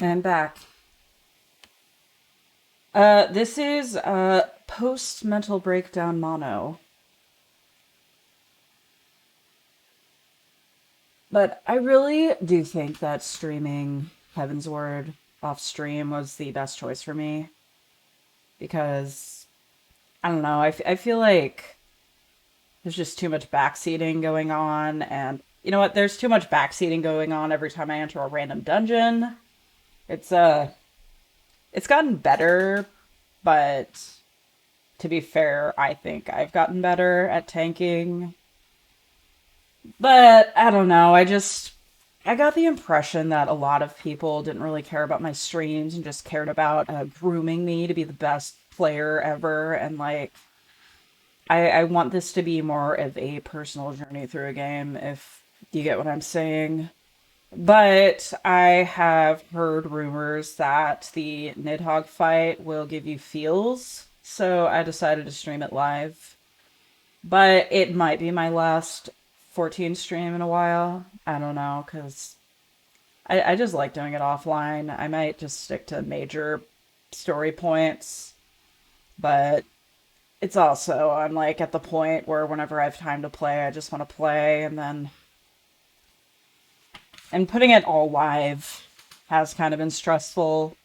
I'm back. This is post-mental breakdown mono. But I really do think that streaming heavensward off stream was the best choice for me because I don't know, I feel like there's just too much backseating going on, and you know what? There's too much backseating going on every time I enter a random dungeon. It's it's gotten better, but to be fair, I think I've gotten better at tanking. But I don't know. I got the impression that a lot of people didn't really care about my streams and just cared about grooming me to be the best player ever. And like, I want this to be more of a personal journey through a game, if you get what I'm saying. But I have heard rumors that the Nidhogg fight will give you feels, so I decided to stream it live. But it might be my last 14 stream in a while. I don't know, because I just like doing it offline. I might just stick to major story points, but it's also, I'm like at the point where whenever I have time to play, I just want to play, and putting it all live has kind of been stressful,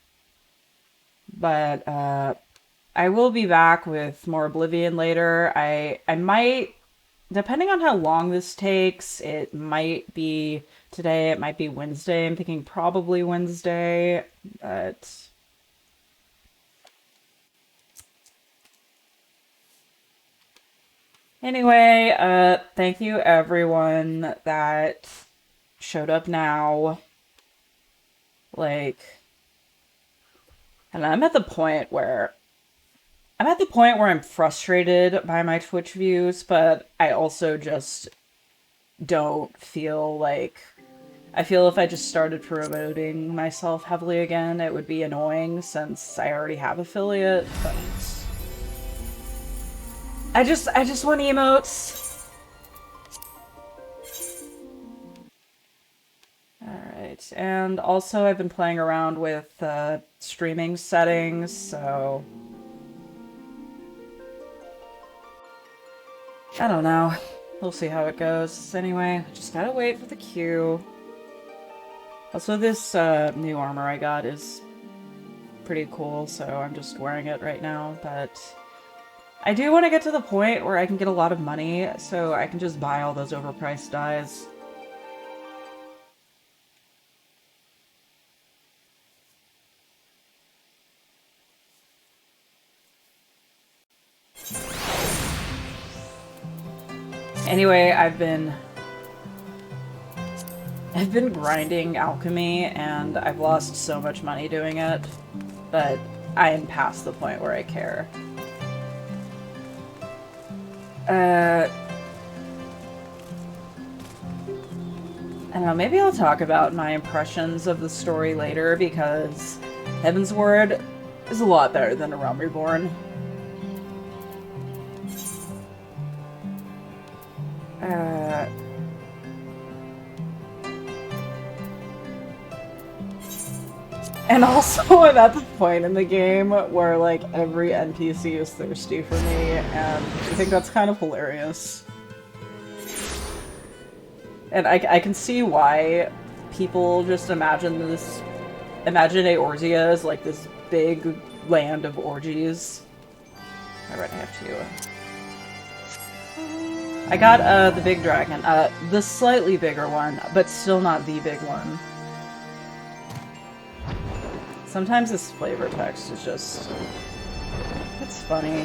but I will be back with more Oblivion later. I might, depending on how long this takes, it might be today, it might be Wednesday. I'm thinking probably Wednesday, but anyway, thank you everyone that showed up now. Like, and I'm at the point where I'm frustrated by my Twitch views, but I also just don't feel like, I feel if I just started promoting myself heavily again, it would be annoying since I already have affiliate, but I just want emotes. Alright, and also I've been playing around with streaming settings, so I don't know. We'll see how it goes. Anyway, just gotta wait for the queue. Also, this new armor I got is pretty cool, so I'm just wearing it right now, but I do want to get to the point where I can get a lot of money, so I can just buy all those overpriced dyes. Anyway, I've been grinding alchemy, and I've lost so much money doing it, but I am past the point where I care. I don't know, maybe I'll talk about my impressions of the story later, because Heavensward is a lot better than A Realm Reborn. And also, I'm at the point in the game where, like, every NPC is thirsty for me, and I think that's kind of hilarious. And I can see why people just imagine imagine Eorzea as, like, this big land of orgies. Alright, I have to... I got, the big dragon. The slightly bigger one, but still not the big one. Sometimes this flavor text is just... it's funny.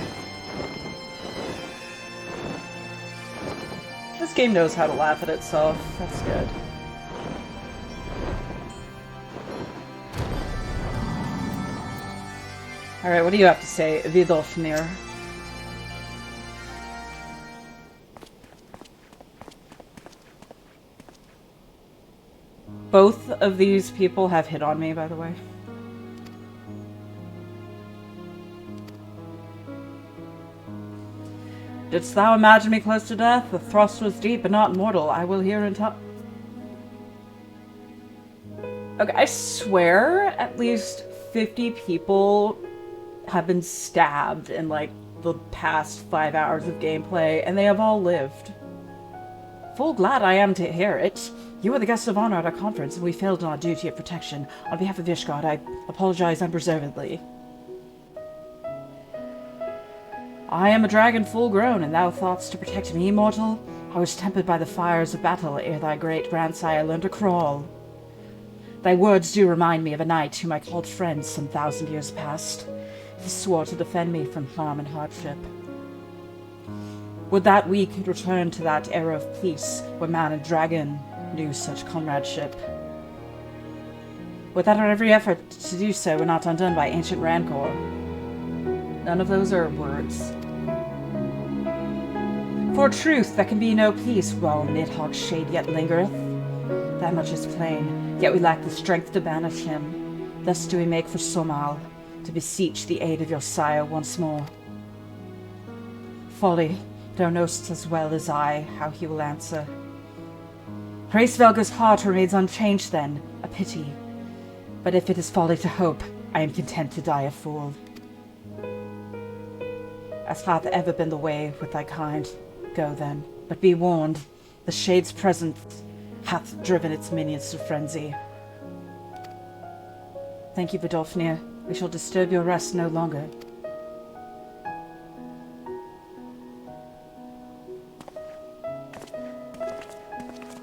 This game knows how to laugh at itself. That's good. Alright, what do you have to say, Vidofnir? Both of these people have hit on me, by the way. Didst thou imagine me close to death? The thrust was deep and not mortal. I will hear in time. Okay, I swear at least 50 people have been stabbed in like the past 5 hours of gameplay, and they have all lived. Full glad I am to hear it. You were the guest of honor at our conference, and we failed in our duty of protection. On behalf of Ishgard, I apologize unreservedly. I am a dragon full grown, and thou thought'st to protect me, mortal? I was tempered by the fires of battle ere thy great grandsire learned to crawl. Thy words do remind me of a knight whom I called friend some 1,000 years past. He swore to defend me from harm and hardship. Would that we could return to that era of peace, where man and dragon knew such comradeship. Would that our every effort to do so were not undone by ancient rancor. None of those are words. For truth, there can be no peace while Nidhogg's shade yet lingereth. That much is plain, yet we lack the strength to banish him. Thus do we make for Somal, to beseech the aid of your sire once more. Folly, thou knowst as well as I how he will answer. Hraesvelga's heart remains unchanged then, a pity. But if it is folly to hope, I am content to die a fool. As hath ever been the way with thy kind, go then, but be warned, the shade's presence hath driven its minions to frenzy. Thank you, Vidolfnir. We shall disturb your rest no longer.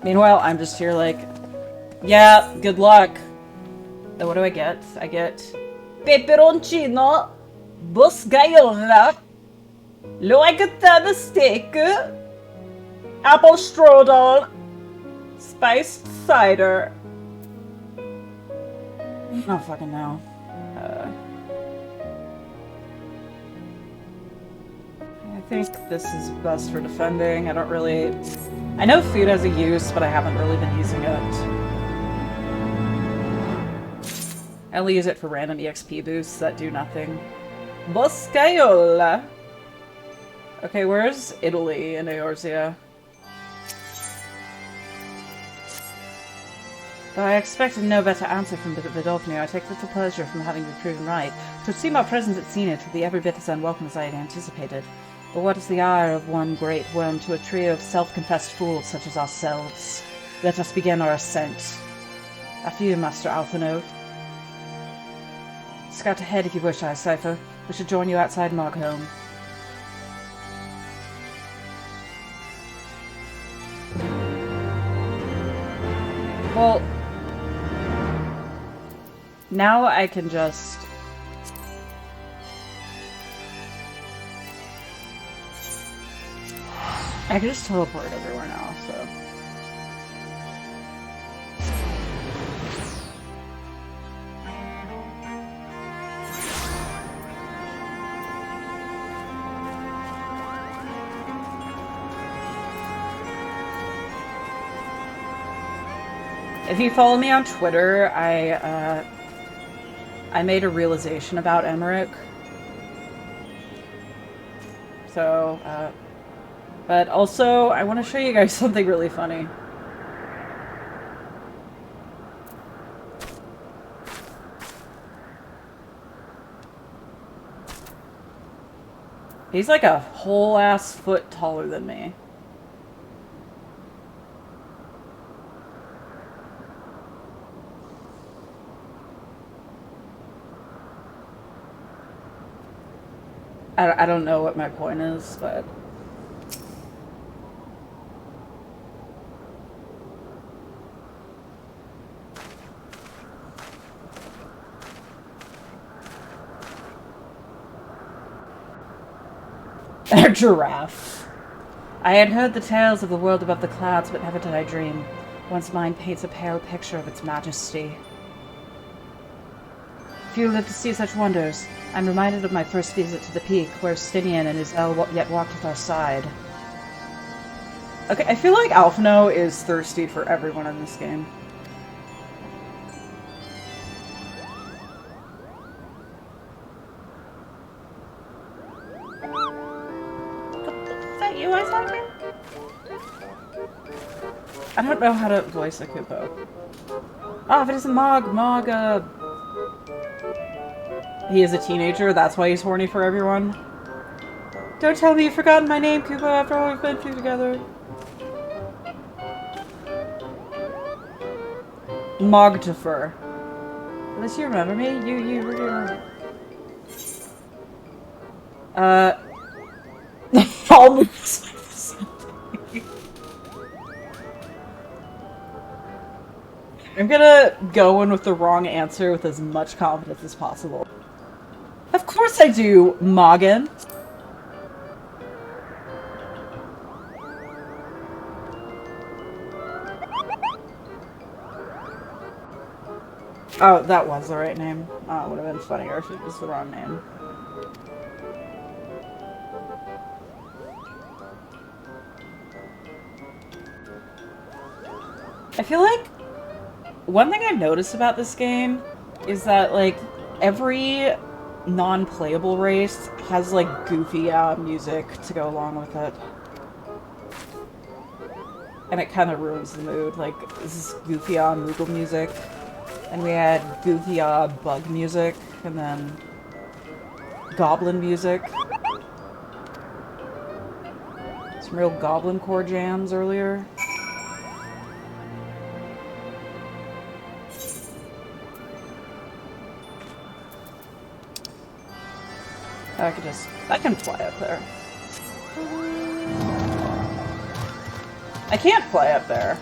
Meanwhile, I'm just here like, yeah, good luck. So what do I get? I get pepperoncino, buscayola, loigatana steak, apple strudel, spiced cider. I don't fucking know. I think this is best for defending. I don't really... I know food has a use, but I haven't really been using it. I only use it for random EXP boosts that do nothing. Boscaiola! Okay, where's Italy in Eorzea? Though I expected no better answer from Vidolfnir, I take little pleasure from having been proven right. To seem our presence at Zenith would be every bit as unwelcome as I had anticipated. But what is the ire of one great worm to a trio of self-confessed fools such as ourselves? Let us begin our ascent. After you, Master Alphino. Scout ahead if you wish, Cypher. We should join you outside Markholm. Well, now I can just... I can just teleport everywhere now, so... If you follow me on Twitter, I made a realization about aymeric. So, but also, I want to show you guys something really funny. He's like a whole ass foot taller than me. I don't know what my point is, but... A giraffe. I had heard the tales of the world above the clouds, but never did I dream. One's mind paints a pale picture of its majesty. Few live to see such wonders. I'm reminded of my first visit to the peak, where Stinian and his El yet walked at our side. Okay, I feel like Alphino is thirsty for everyone in this game. Is that you I talking? I don't know how to voice a Kupo. Oh, if it is a Mog, he is a teenager, that's why he's horny for everyone. Don't tell me you've forgotten my name, Kupo, after all we've been through together. Mogtifer. Unless you remember me, you were almost. I'm gonna go in with the wrong answer with as much confidence as possible. Of course I do, Moggin. Oh, that was the right name. It would have been funnier if it was the wrong name. I feel like one thing I've noticed about this game is that, like, every non-playable race has, like, goofy music to go along with it. And it kind of ruins the mood. Like, this is goofy Moogle music. And we had goofy bug music, and then goblin music. Some real goblin core jams earlier. I can fly up there. I can't fly up there.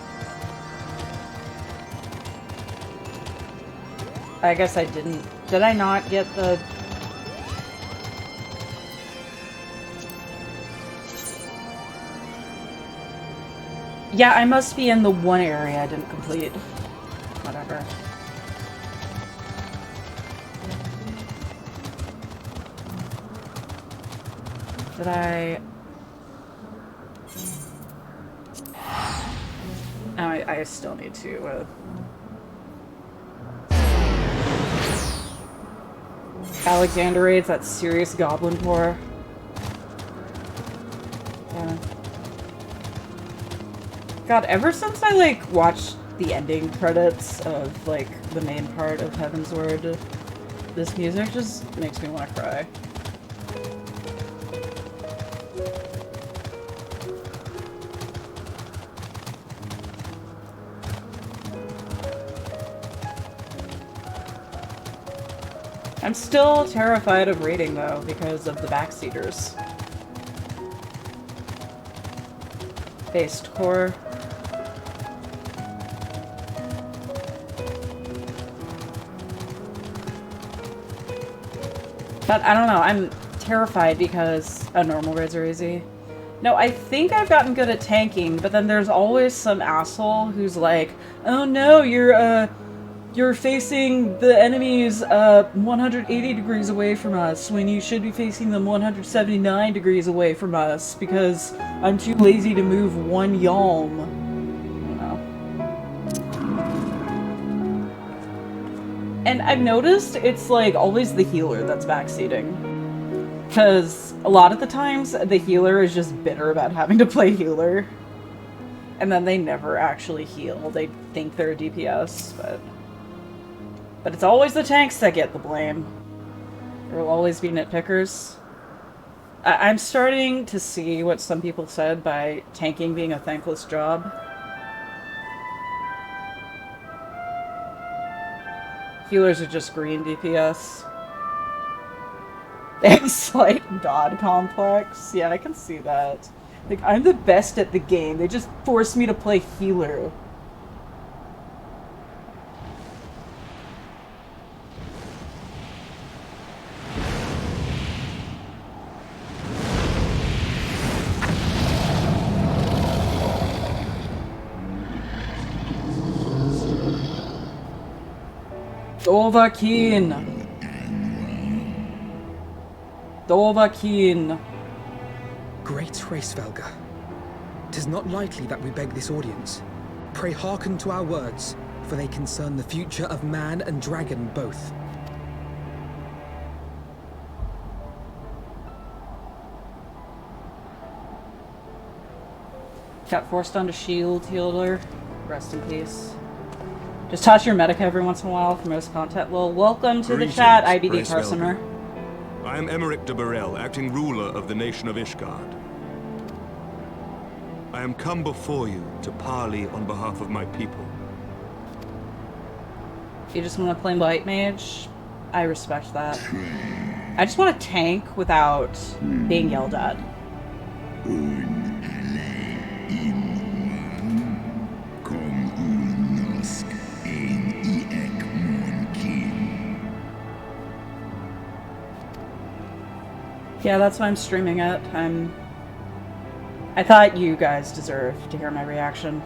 I guess I didn't. Did I not get the... Yeah, I must be in the one area I didn't complete. Whatever. Did I... Oh, I still need to, Alexander raids, that serious goblin core. Yeah. God, ever since I, like, watched the ending credits of, like, the main part of Heavensward, this music just makes me want to cry. I'm still terrified of raiding, though, because of the backseaters. Based core. But I don't know, I'm terrified because normal raids are easy. No, I think I've gotten good at tanking, but then there's always some asshole who's like, oh no, you're facing the enemies 180 degrees away from us when you should be facing them 179 degrees away from us because I'm too lazy to move one yalm. And I've noticed it's like always the healer that's backseating. Because a lot of the times the healer is just bitter about having to play healer. And then they never actually heal. They think they're a DPS, but it's always the tanks that get the blame. There will always be nitpickers. I'm starting to see what some people said by tanking being a thankless job. Healers are just green DPS. They have a slight god complex. Yeah, I can see that. Like, I'm the best at the game. They just forced me to play healer. Dovahkiin! Dovahkiin! Great Hraesvelgr, 'tis not lightly that we beg this audience. Pray hearken to our words, for they concern the future of man and dragon both. Got forced onto shield healer. Rest in peace. Just toss your medic every once in a while for most content. Well, welcome to Greetings, the chat, IBD Grace customer. Velga. I am Aymeric de Borel, acting ruler of the nation of Ishgard. I am come before you to parley on behalf of my people. You just want to play Light Mage? I respect that. I just want to tank without being yelled at. Yeah, that's why I'm streaming it. I thought you guys deserved to hear my reaction.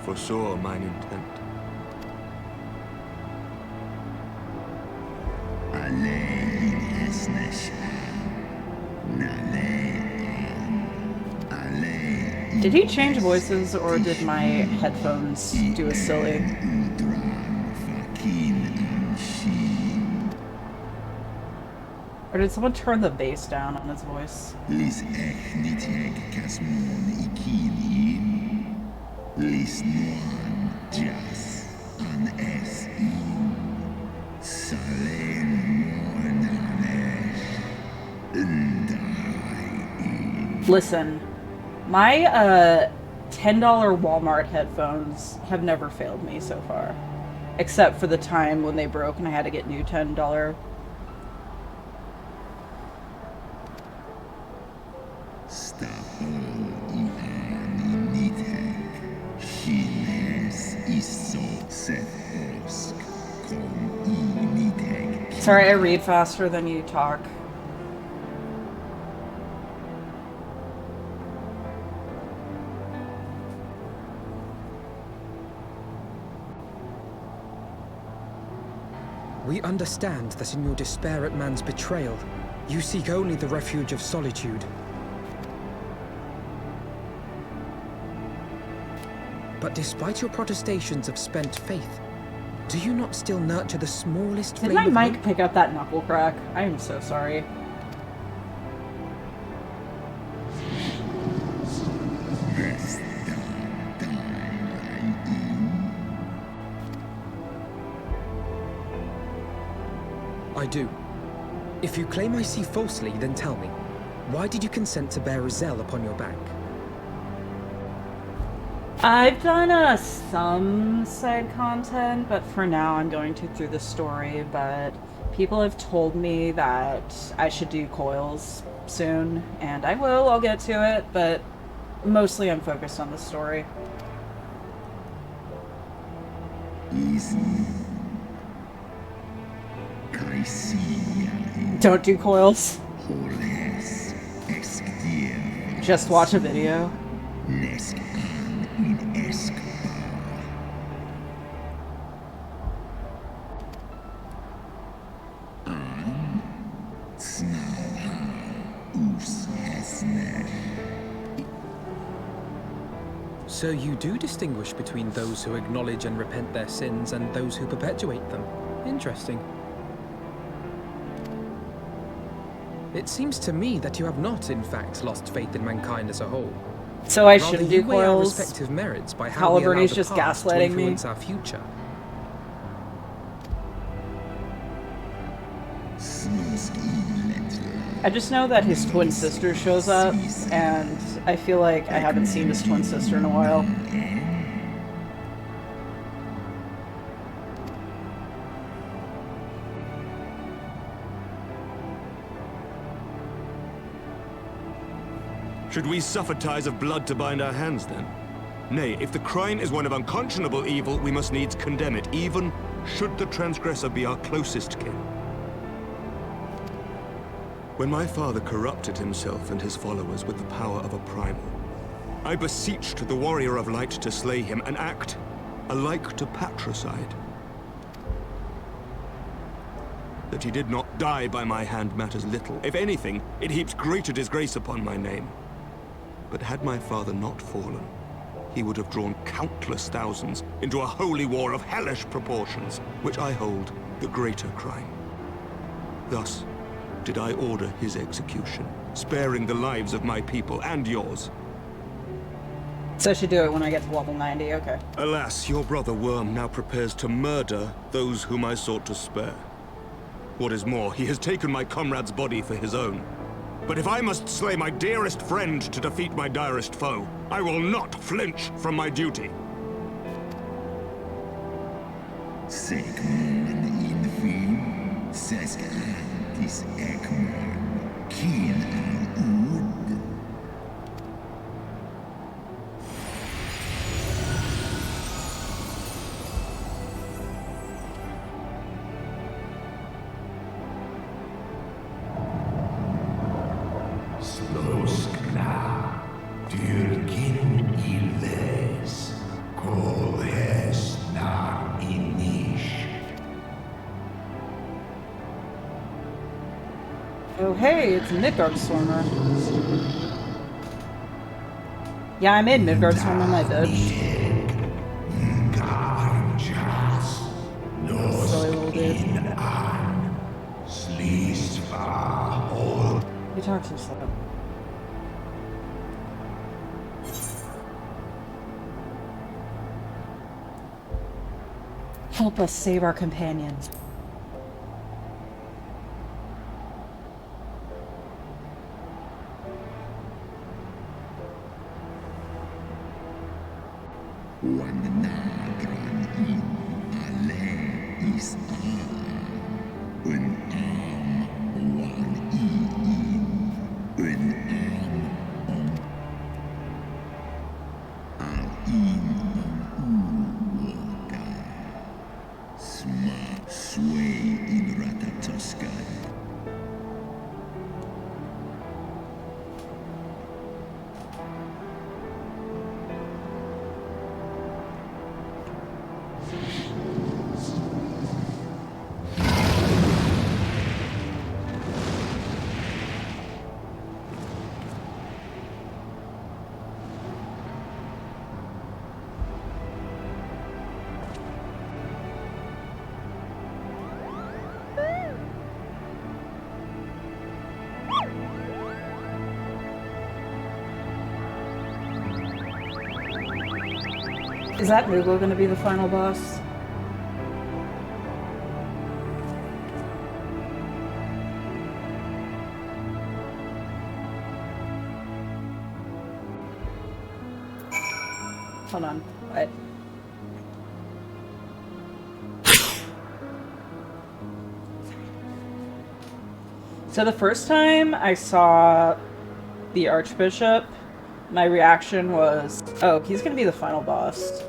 Foresaw mine intent. Did he change voices, or did my headphones do a silly? Or did someone turn the bass down on his voice? Listen, my $10 Walmart headphones have never failed me so far. Except for the time when they broke and I had to get new $10. Sorry, I read faster than you talk. We understand that in your despair at man's betrayal, you seek only the refuge of solitude. But despite your protestations of spent faith, do you not still nurture the smallest Did flame my of mic hope? pick up that knuckle crack? I am so sorry. I do. If you claim I see falsely, then tell me, why did you consent to bear a Zell upon your back? I've done some side content, but for now I'm going to through the story, but people have told me that I should do coils soon, and I will, I'll get to it, but mostly I'm focused on the story. Don't do coils. Just watch a video. So you do distinguish between those who acknowledge and repent their sins and those who perpetuate them. Interesting. It seems to me that you have not, in fact, lost faith in mankind as a whole. So I Rather, shouldn't you do weigh our coils. respective merits by how we allow Halliburton's the just past to gaslighting me. influence our future. I just know that his twin sister shows up, and I feel like I haven't seen his twin sister in a while. Should we suffer ties of blood to bind our hands, then? Nay, if the crime is one of unconscionable evil, we must needs condemn it, even should the transgressor be our closest kin. When my father corrupted himself and his followers with the power of a primal, I beseeched the warrior of light to slay him, an act alike to patricide. That he did not die by my hand matters little. If anything, it heaps greater disgrace upon my name. But had my father not fallen, he would have drawn countless thousands into a holy war of hellish proportions, which I hold the greater crime. Thus did I order his execution, sparing the lives of my people and yours. So I should do it when I get to level 90, okay. Alas, your brother Worm now prepares to murder those whom I sought to spare. What is more, he has taken my comrade's body for his own. But if I must slay my dearest friend to defeat my direst foe, I will not flinch from my duty. Sekmon infim, sescantis ekmon, kin an ud. Sloskna, dyrkin illes, kolhes na inish. Oh hey, it's Midgardstormer. Yeah, I made Midgardstormer my bitch. Silly little dude. He talks too slow. Help us save our companions. Wan nadran in ale is an am wan in an am al in uota sma sway in ratatoskai. Is that Moogle gonna be the final boss? Hold on. What? So the first time I saw the Archbishop, my reaction was, oh, he's gonna be the final boss.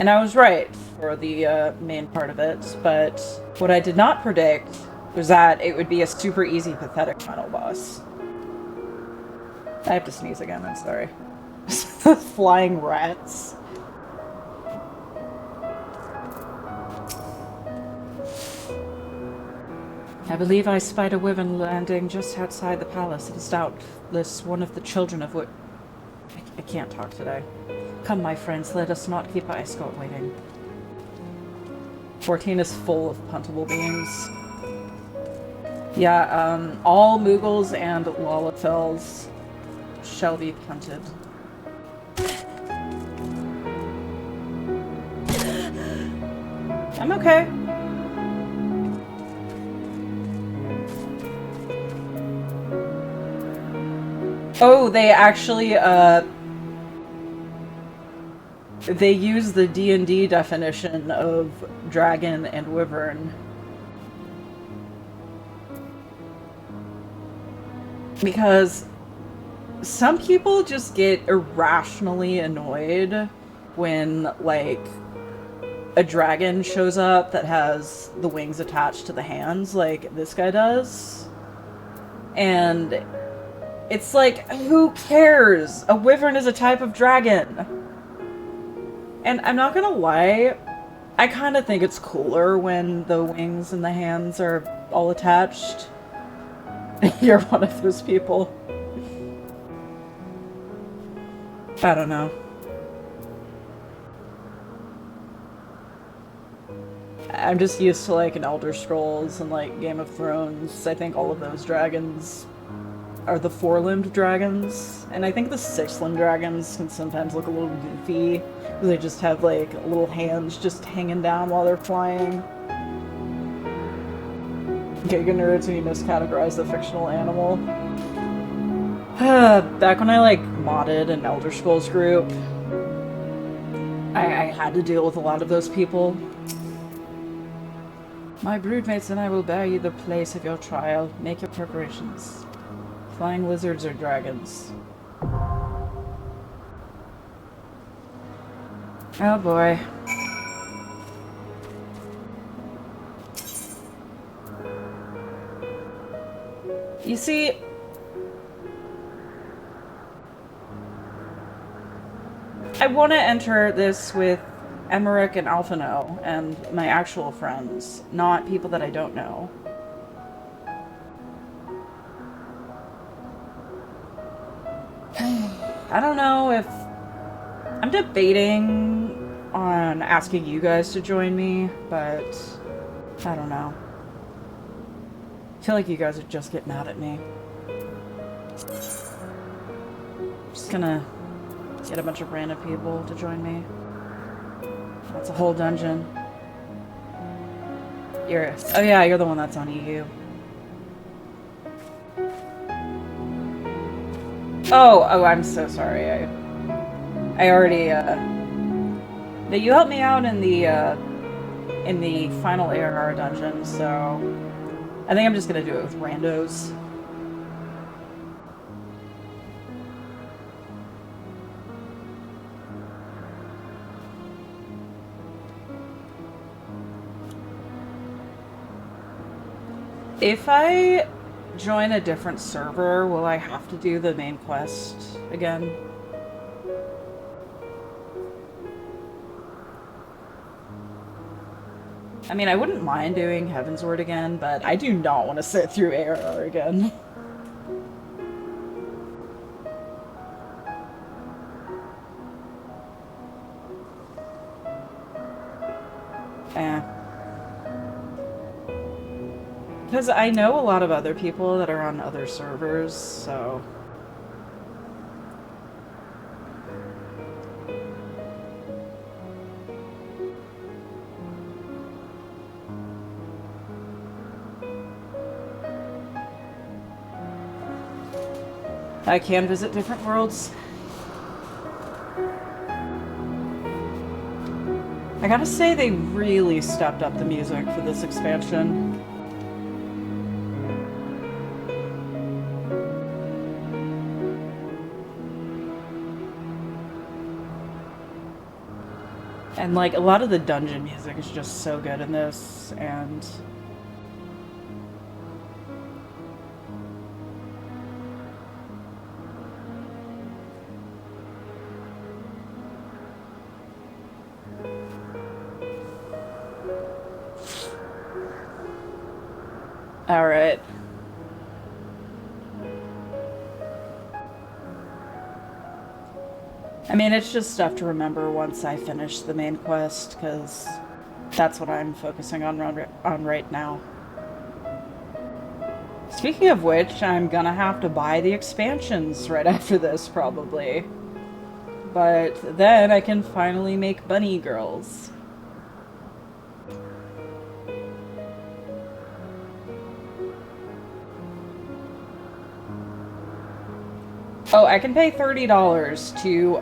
And I was right for the main part of it, but what I did not predict was that it would be a super easy, pathetic final boss. I have to sneeze again, I'm sorry. Flying rats. I believe I spied a wyvern landing just outside the palace. It is doubtless one of the children of what... I can't talk today. Come, my friends, let us not keep our escort waiting. 14 is full of puntable beings. Yeah, all Moogles and Lalafels shall be punted. I'm okay. Oh, they actually, they use the D&D definition of dragon and wyvern. Because some people just get irrationally annoyed when, like, a dragon shows up that has the wings attached to the hands, like this guy does. And it's like, who cares? A wyvern is a type of dragon. And I'm not gonna lie, I kind of think it's cooler when the wings and the hands are all attached. You're one of those people. I don't know. I'm just used to like an Elder Scrolls and like Game of Thrones. I think all of those dragons are the four-limbed dragons, and I think the six-limbed dragons can sometimes look a little goofy, because they just have like little hands just hanging down while they're flying. Giga nerds when you miscategorize the fictional animal. Back when I like modded an Elder Scrolls group, I had to deal with a lot of those people. My broodmates and I will bear you the place of your trial. Make your preparations. Flying lizards or dragons? Oh boy. You see, I want to enter this with Aymeric and Alphino and my actual friends, not people that I don't know. I don't know if... I'm debating on asking you guys to join me, but I don't know. I feel like you guys would just get mad at me. Just gonna get a bunch of random people to join me. That's a whole dungeon. Oh yeah, you're the one that's on EU. Oh, I'm so sorry. I already, you helped me out in the final ARR dungeon, so I think I'm just gonna do it with randos. If I join a different server, will I have to do the main quest again? I mean, I wouldn't mind doing Heavensward again, but I do not want to sit through ARR again. Because I know a lot of other people that are on other servers, so... I can visit different worlds. I gotta say, they really stepped up the music for this expansion. And like, a lot of the dungeon music is just so good in this, and... Alright. I mean, it's just stuff to remember once I finish the main quest, because that's what I'm focusing on right now. Speaking of which, I'm gonna have to buy the expansions right after this, probably. But then I can finally make bunny girls. Oh, I can pay $30 to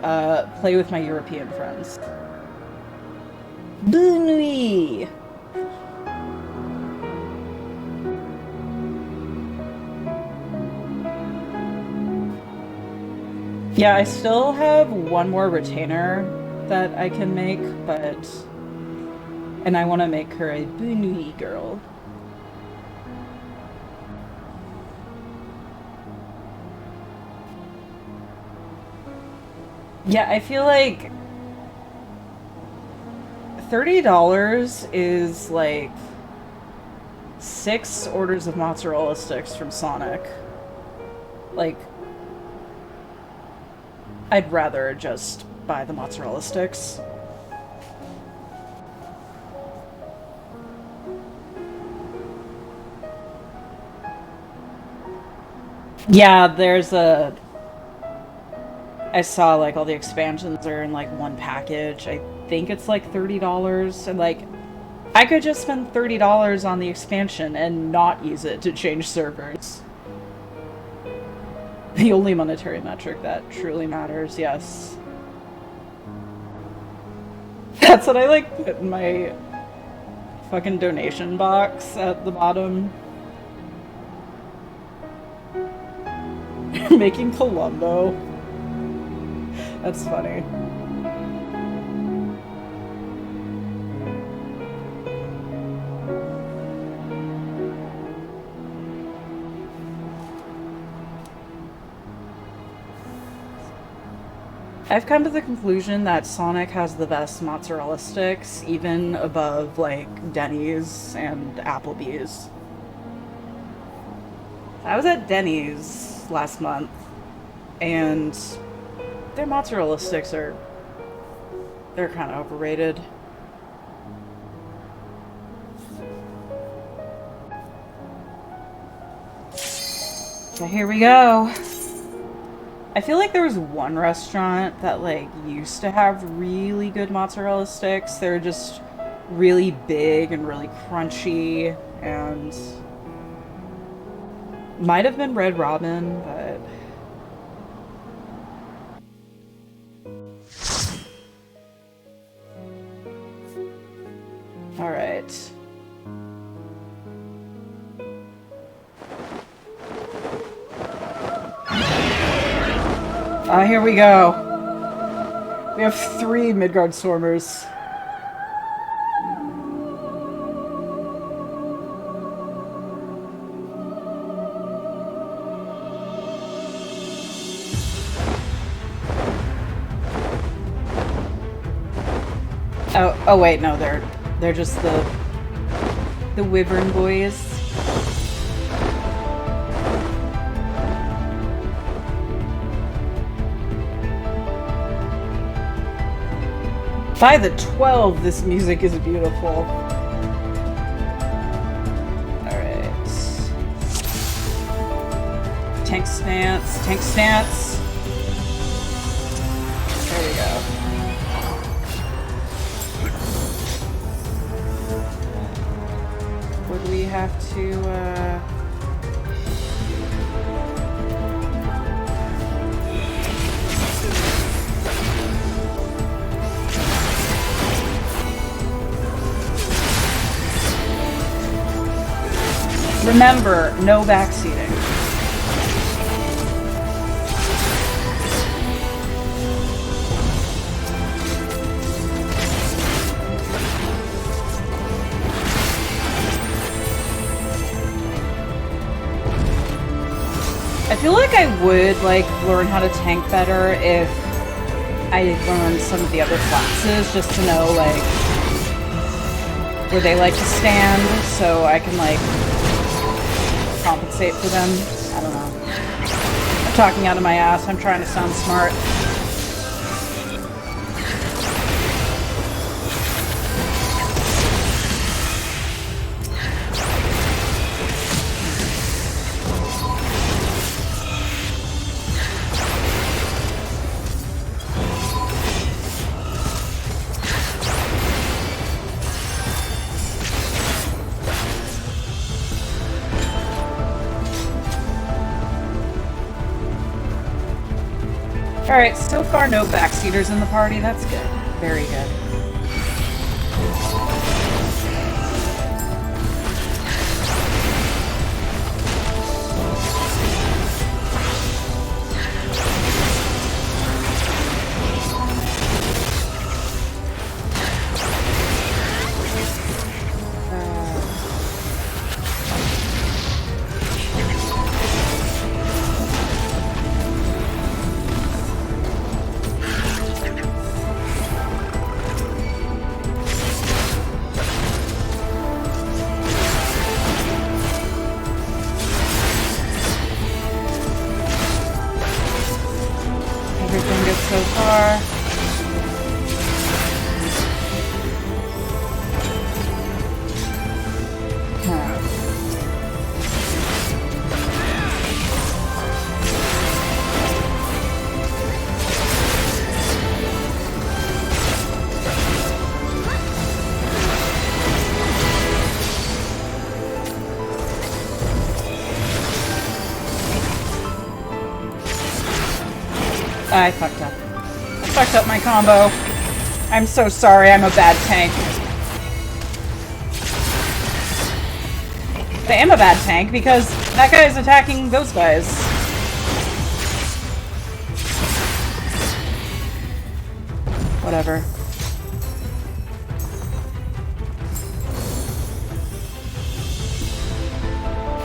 play with my European friends. Bonne nuit! Yeah, I still have one more retainer that I can make, but... And I want to make her a bonne nuit girl. Yeah, I feel like $30 is like 6 orders of mozzarella sticks from Sonic. Like, I'd rather just buy the mozzarella sticks. Yeah, there's a. I saw like all the expansions are in like one package. I think it's like $30, and like I could just spend $30 on the expansion and not use it to change servers. The only monetary metric that truly matters, yes. That's what I like put in my fucking donation box at the bottom. Making Columbo. That's funny. I've come to the conclusion that Sonic has the best mozzarella sticks, even above like Denny's and Applebee's. I was at Denny's last month, and their mozzarella sticks they're kind of overrated. So here we go. I feel like there was one restaurant that like used to have really good mozzarella sticks. They're just really big and really crunchy, and might have been Red Robin, but all right. Here we go. We have 3 Midgard Stormers. Oh wait, no, they're just the Wyvern boys. By the 12, this music is beautiful. Alright. Tank stance, tank stance. There we go. Would we have to, remember, no backseating. I feel like I would like learn how to tank better if I learned some of the other classes, just to know like where they like to stand, so I can like compensate for them. I don't know. I'm talking out of my ass. I'm trying to sound smart. Alright, so far no backseaters in the party. That's good. Very good. Everything good so far. I fucked up. I fucked up my combo. I'm so sorry, I'm a bad tank. I am a bad tank because that guy is attacking those guys. Whatever.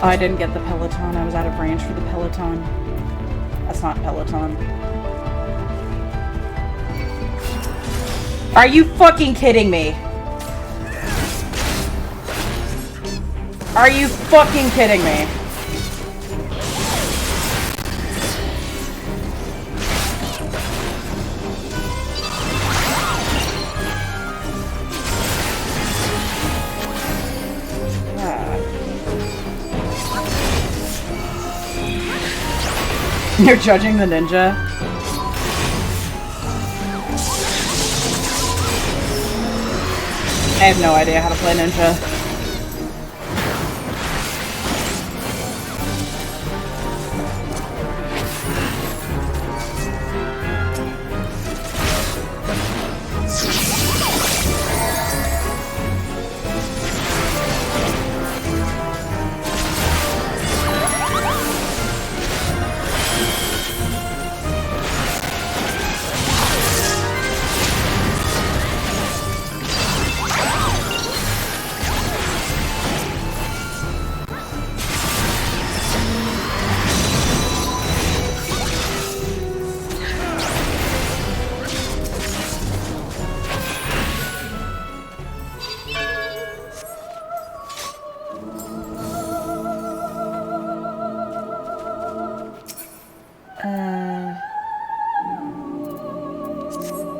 Oh, I didn't get the Peloton. I was out of range for the Peloton. That's not Peloton. Are you fucking kidding me? Are you fucking kidding me? You're judging the ninja? I have no idea how to play ninja.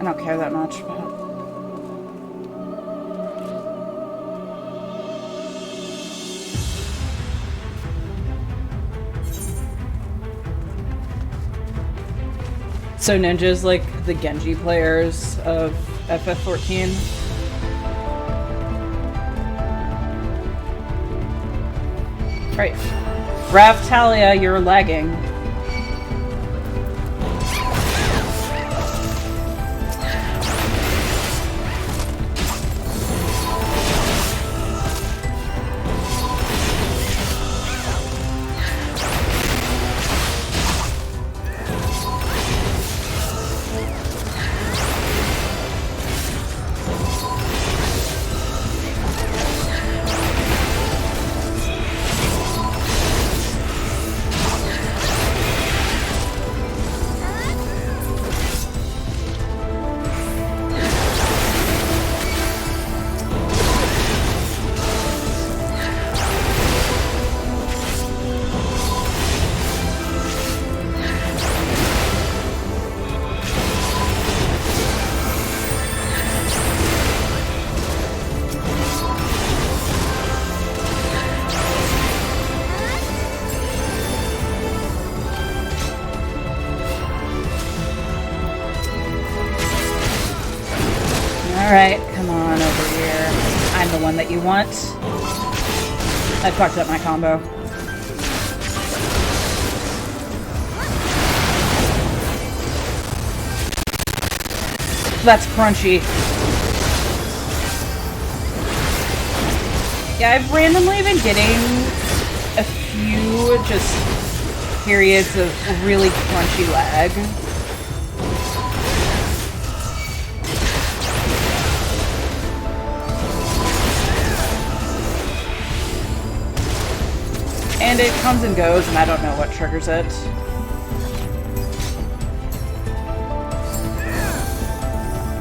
I don't care that much, but... So ninjas like the Genji players of FF14? Right. Ravtalia, you're lagging. Alright, come on over here. I'm the one that you want. I fucked up my combo. That's crunchy. Yeah, I've randomly been getting a few just periods of really crunchy lag. And it comes and goes, and I don't know what triggers it.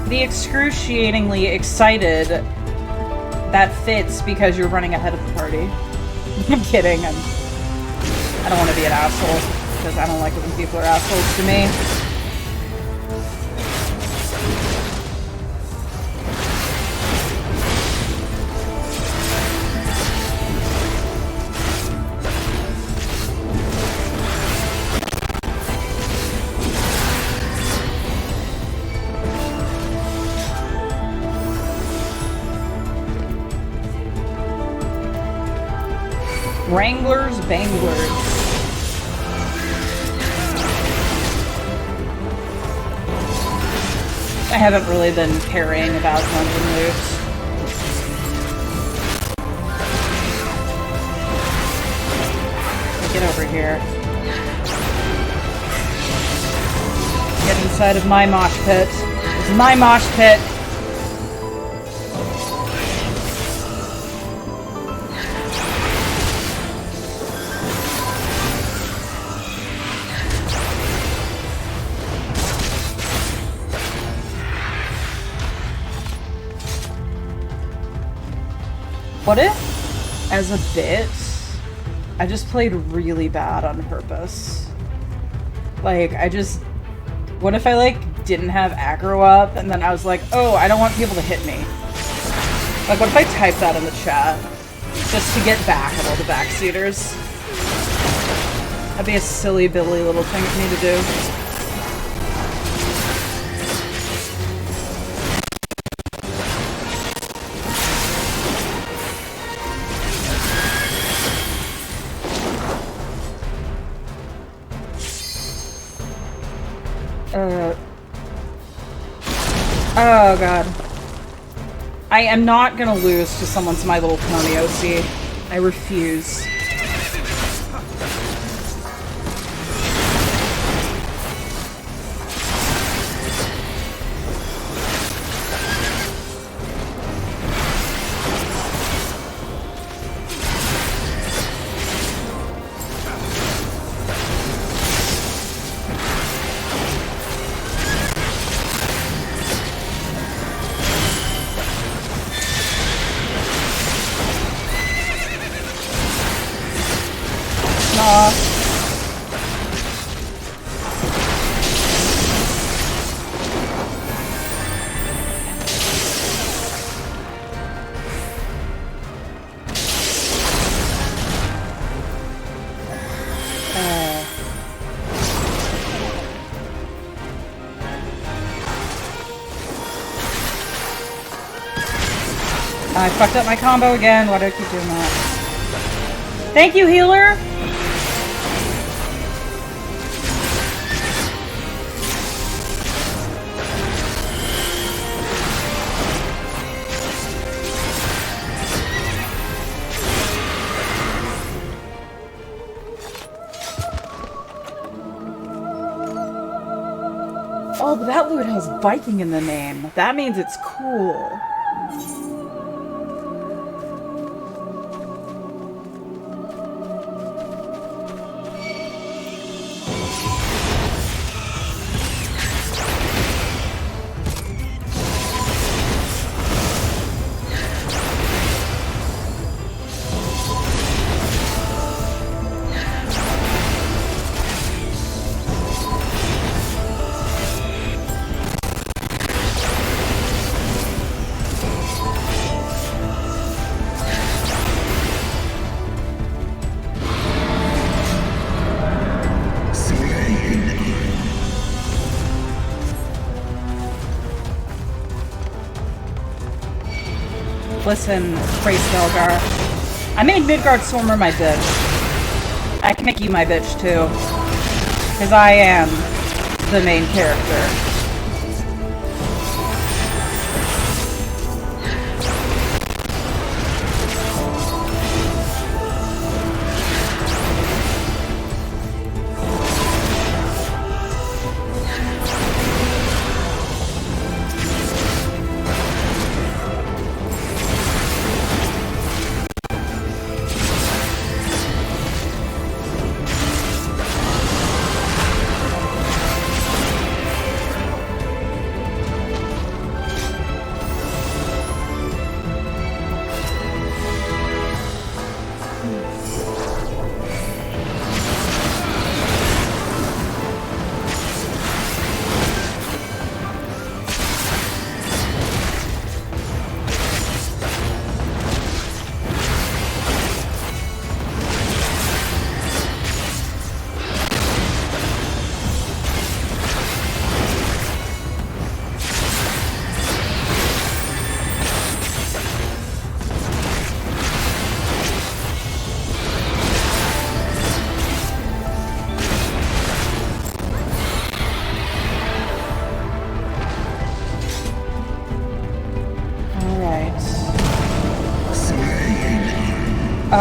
The excruciatingly excited, that fits because you're running ahead of the party. I'm kidding. I don't want to be an asshole, because I don't like it when people are assholes to me. Wranglers, Banglers. I haven't really been caring about dungeon loot. Get over here. Get inside of my mosh pit. It's my mosh pit. What if, as a bit, I just played really bad on purpose? Like, what if I, like, didn't have aggro up, and then I was like, oh, I don't want people to hit me? Like, what if I typed that in the chat? Just to get back at all the backseaters? That'd be a silly Billy little thing for me to do. Oh god. I am not gonna lose to someone's My Little Pony OC. I refuse. I fucked up my combo again. Why do I keep doing that? Thank you, healer! Oh, but that loot has Viking in the name. That means it's cool. Listen, Praise Velgar. I made Midgard Stormer my bitch. I can make you my bitch too. Because I am the main character.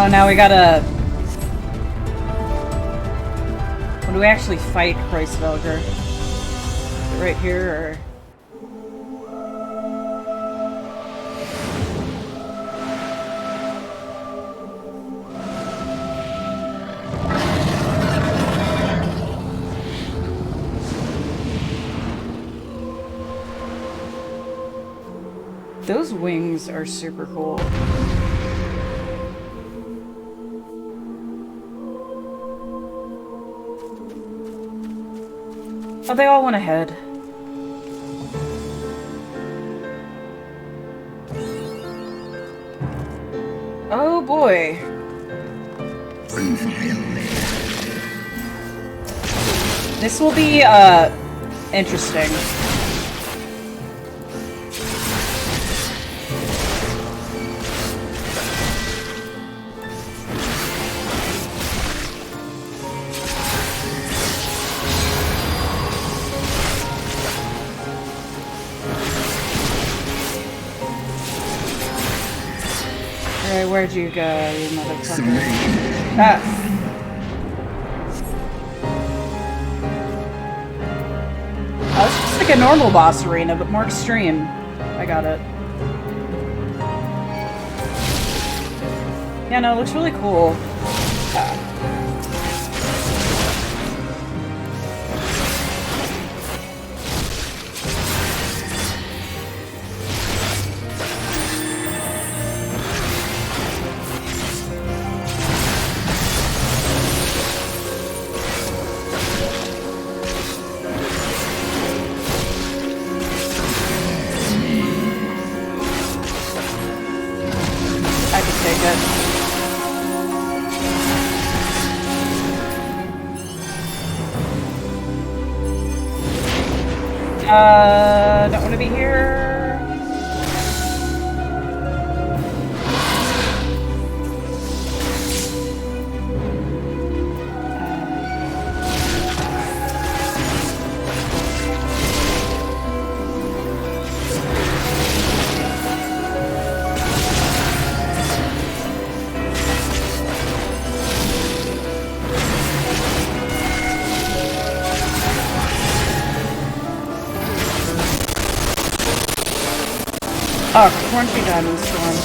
Oh, now we gotta... When do we actually fight Kreisvelger? Is it right here, or...? Those wings are super cool. Oh, they all went ahead. Oh boy. This will be, interesting. Alright, where'd you go, you motherfucker? Ah! Oh, it's just like a normal boss arena, but more extreme. I got it. Yeah, no, it looks really cool. I can take it. Don't want to be here. Oh, crunchy diamond storm.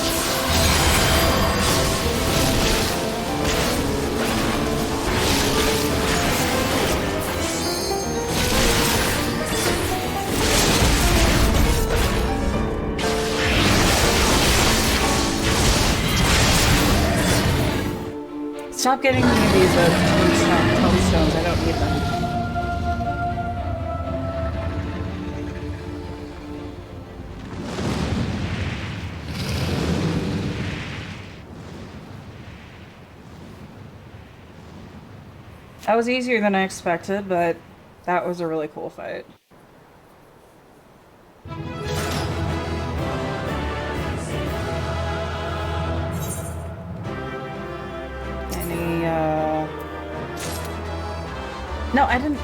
Stop getting me these tombstones. I don't need them. That was easier than I expected, but that was a really cool fight. Any, No, I didn't...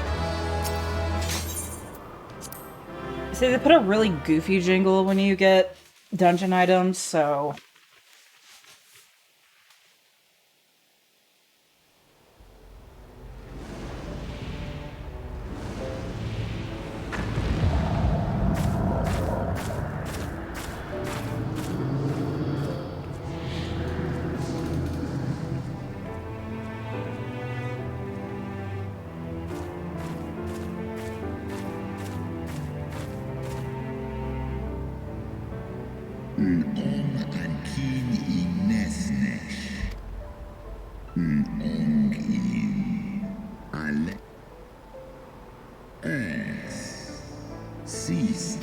See, they put a really goofy jingle when you get dungeon items, so... Cease.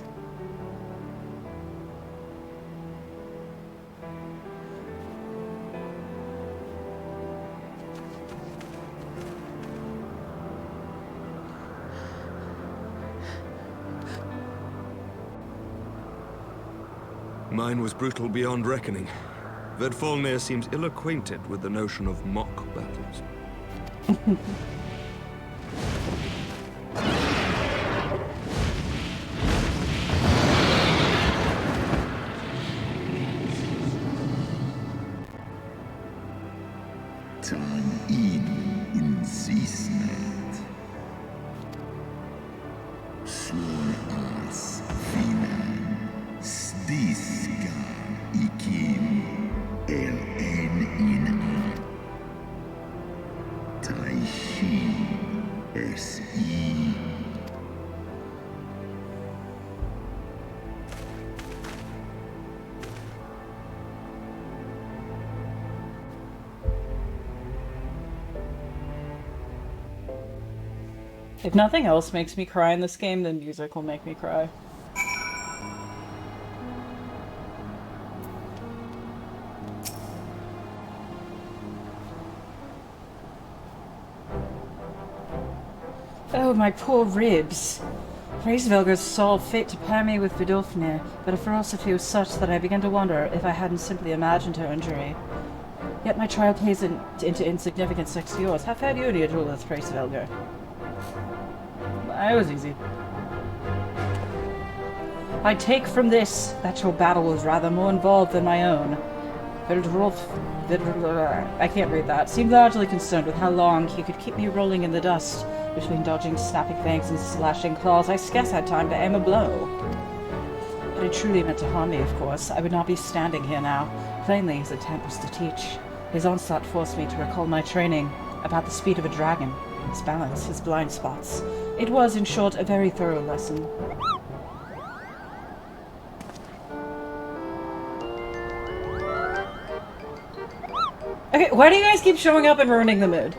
Mine was brutal beyond reckoning. Vedfalnir seems ill-acquainted with the notion of mock battles. S.E. If nothing else makes me cry in this game, then music will make me cry. Oh, my poor ribs. Hraesvelgr saw fit to pair me with Vidofnir, but her ferocity was such that I began to wonder if I hadn't simply imagined her injury. Yet my trial plays into insignificance next to yours. How fared you in your duel with Hraesvelgr? It was easy. I take from this that your battle was rather more involved than my own. I can't read that. Seemed largely concerned with how long he could keep me rolling in the dust. Between dodging snapping fangs and slashing claws, I scarce had time to aim a blow. But it truly meant to harm me, of course. I would not be standing here now. Plainly, his intent was to teach. His onslaught forced me to recall my training about the speed of a dragon, his balance, his blind spots. It was, in short, a very thorough lesson. Okay, why do you guys keep showing up and ruining the mood?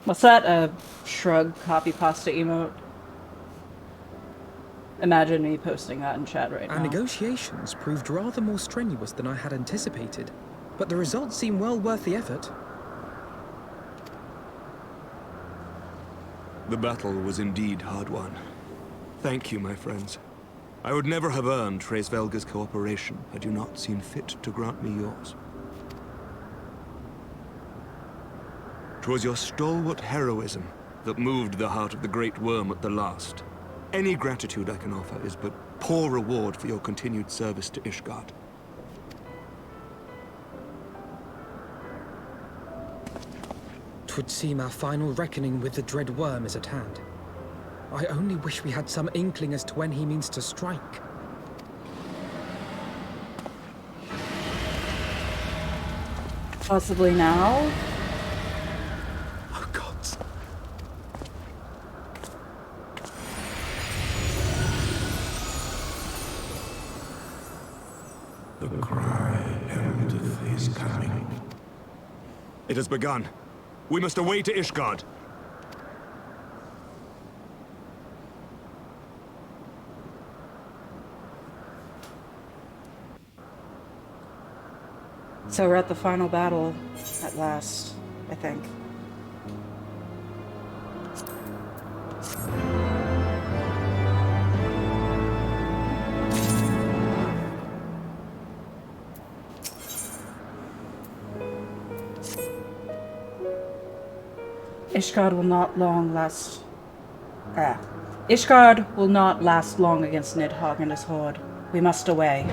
What's that? A shrug copy pasta emote? Imagine me posting that in chat right Our now. negotiations proved rather more strenuous than I had anticipated, but the results seem well worth the effort. The battle was indeed hard won. Thank you, my friends. I would never have earned Hraesvelgr's cooperation had you not seen fit to grant me yours. 'Twas your stalwart heroism that moved the heart of the Great Worm at the last. Any gratitude I can offer is but poor reward for your continued service to Ishgard. 'Twould seem our final reckoning with the dread worm is at hand. I only wish we had some inkling as to when he means to strike. Possibly now? Oh, gods. The cry heraldeth his coming. It has begun. We must away to Ishgard. So we're at the final battle, at last, I think. Ishgard will not long last... Ishgard will not last long against Nidhogg and his horde. We must away.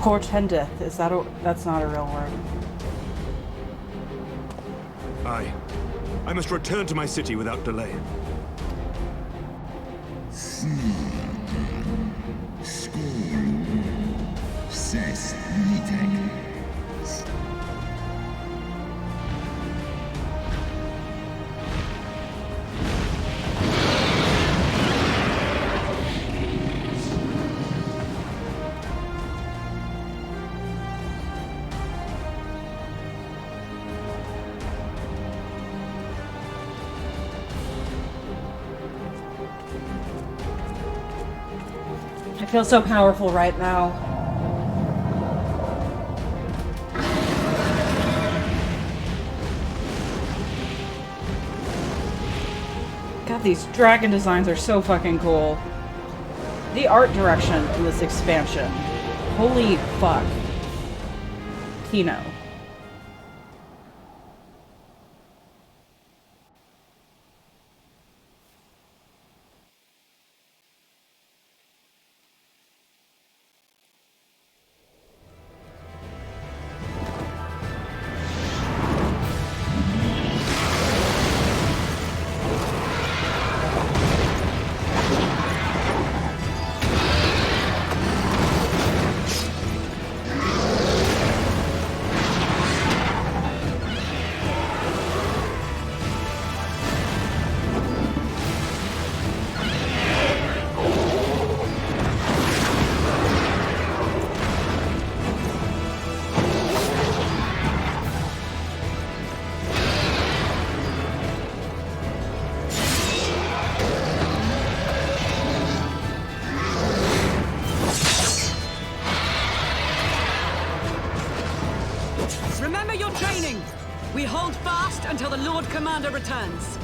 Portendeth, is that a... that's not a real word. Aye. I must return to my city without delay. Ses Litek. feel so powerful right now. God, these dragon designs are so fucking cool. The art direction in this expansion. Holy fuck. Kino. Remember your training! We hold fast until the Lord Commander returns.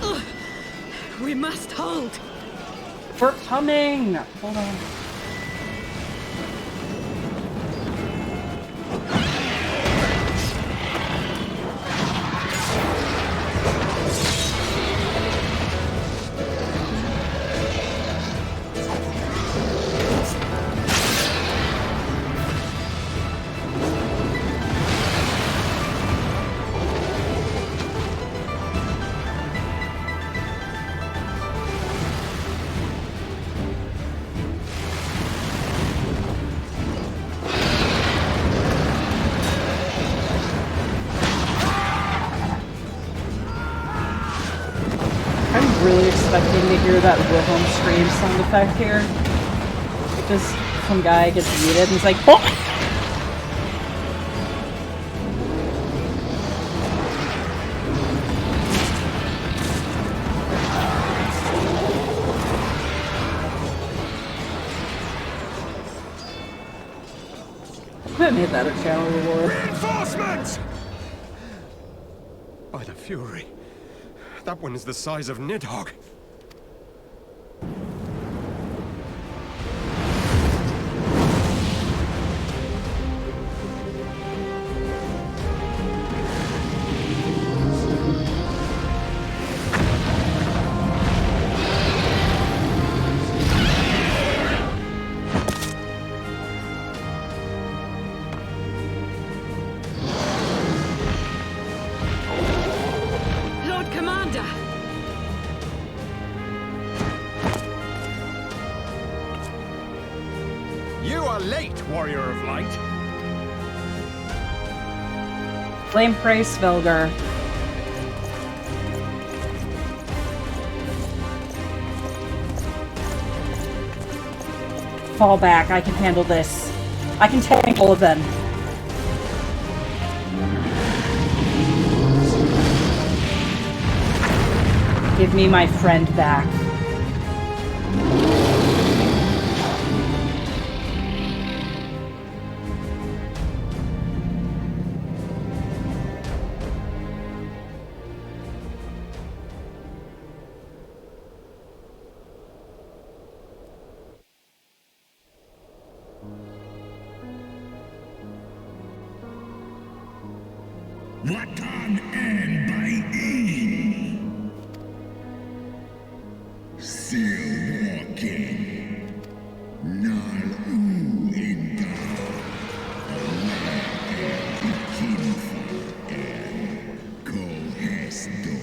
Ugh. We must hold! We're coming! Hold on. I'm really expecting to hear that Wilhelm scream sound effect here. Because some guy gets muted and he's like, oh! Could have made that a channel reward. Reinforcements! By the Fury. That one is the size of Nidhogg. Lord Commander! You are late, Warrior of Light. Flame Prey Svelgar. Fall back, I can handle this. I can tank all of them. Give me my friend back. Watan and by E. Still walking. Nal U Inta. Ikinfa and Kohesto.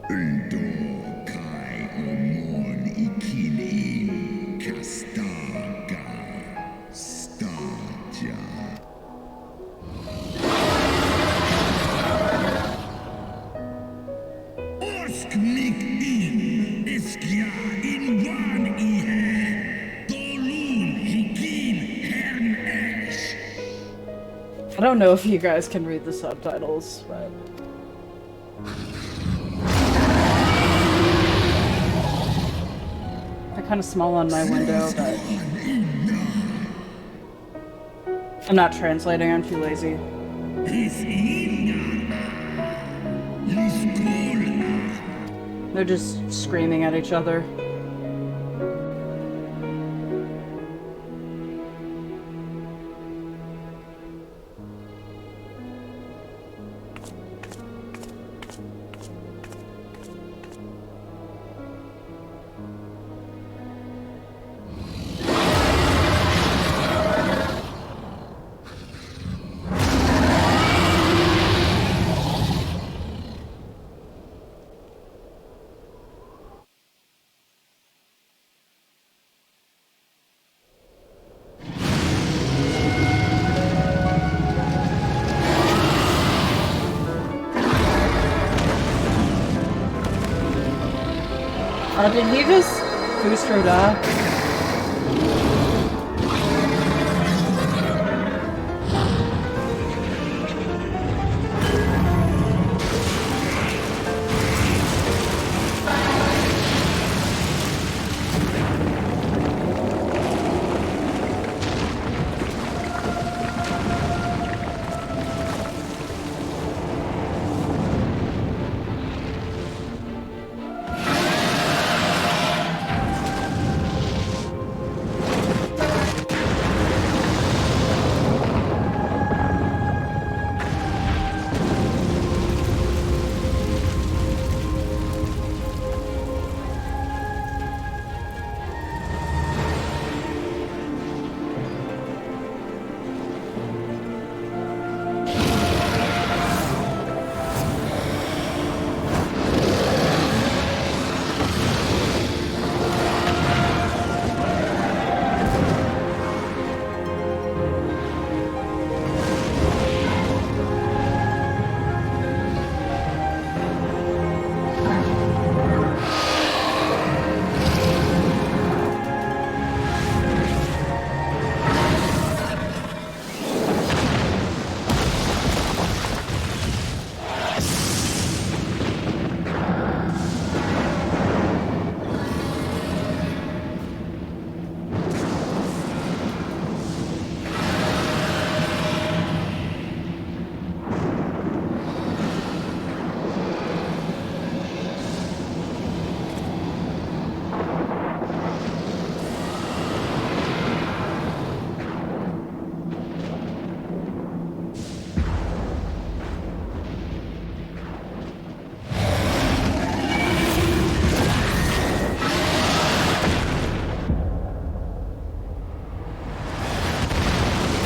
Undo Kai Omon Ikinin Kastaga. Staja. I don't know if you guys can read the subtitles, but... They're kind of small on my window, but... I'm not translating, I'm too lazy. They're just screaming at each other. Did he just Fustroed up?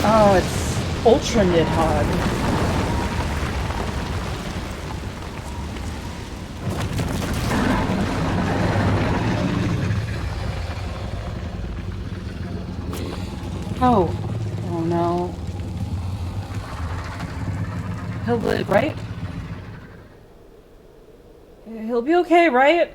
Oh, it's Ultra Nidhogg. Oh. Oh no. He'll live, right? He'll be okay, right?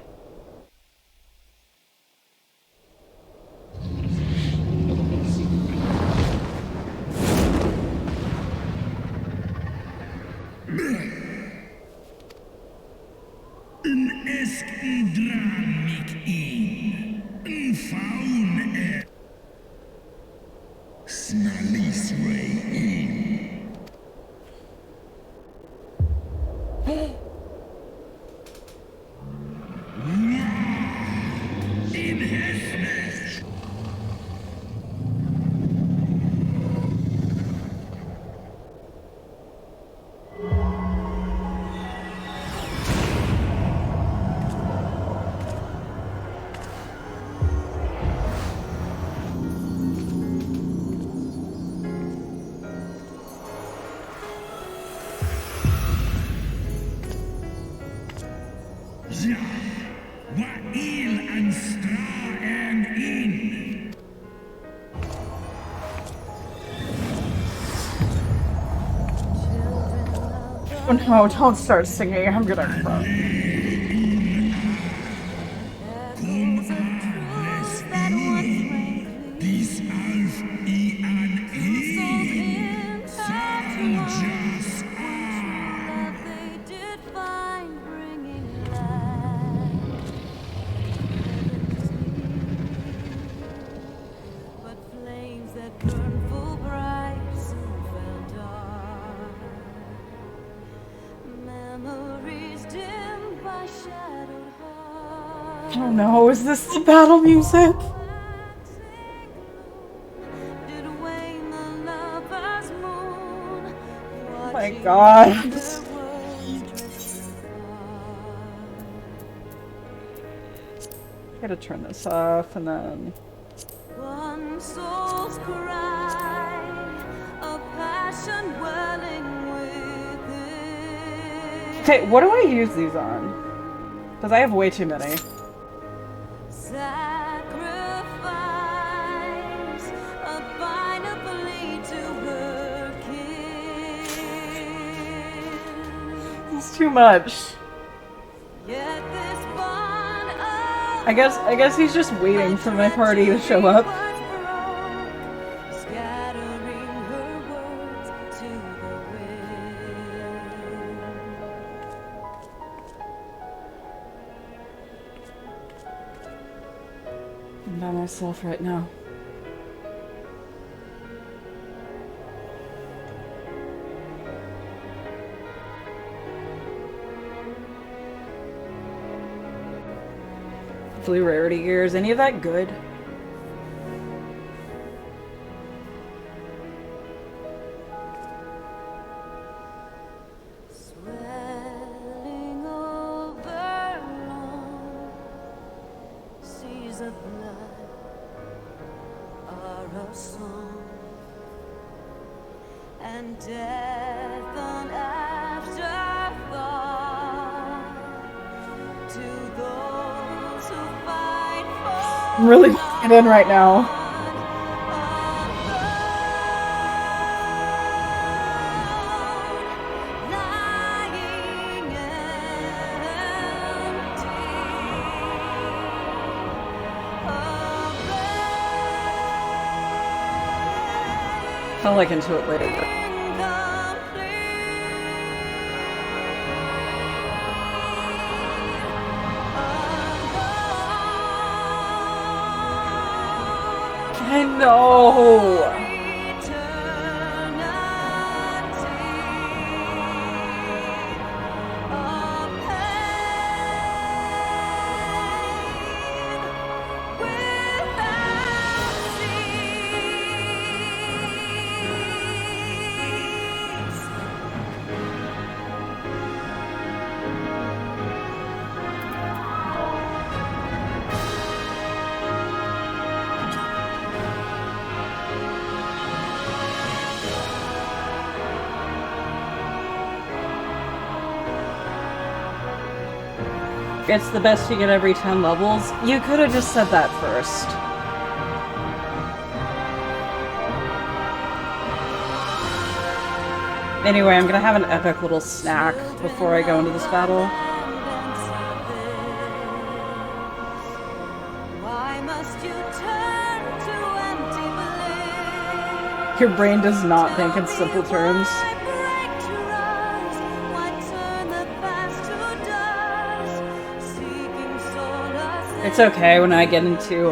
Oh no, don't start singing, I'm gonna cry. burned full bright, soon fell dark. Memories dimmed by shadowed hearts. Oh no, is this the battle music? Oh my god. Gotta turn this off and then. One soul's cry, a passion welling within. Okay, what do I use these on? Because I have way too many. Sacrifice, abidably to her kin. It's too much. Yet this bond of I guess he's just waiting for my party to show up. scattering her words to the wind. I'm by myself right now. Blue rarity gears, any of that good? Swelling over long seas of blood are a song, and death an afterthought to those who fight for I'm really it in right now. lying empty. I'll look into it later. I know. It's the best you get every 10 levels. You could have just said that first. Anyway, I'm gonna have an epic little snack before I go into this battle. Why must you turn to empty bliss? Your brain does not think in simple terms. Why break trust? Why turn the past to dust? Seeking solace It's okay, when I get into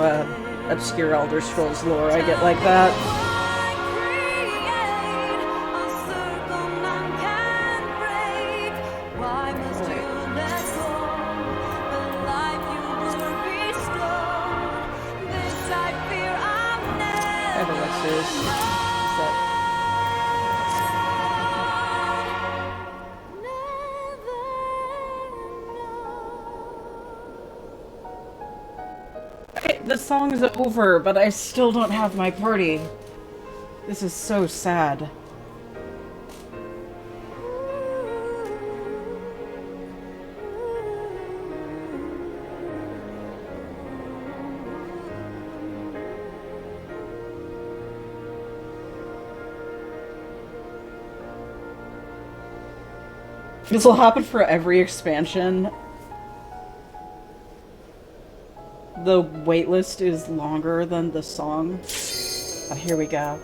obscure Elder Scrolls lore, I get like that. Why create a circle none can break? Why must you let go the life you were bestowed? This I fear I'll I have never elixirs. Okay, the song is over, but I still don't have my party. This is so sad. This will happen for every expansion. The waitlist is longer than the song. Oh, here we go.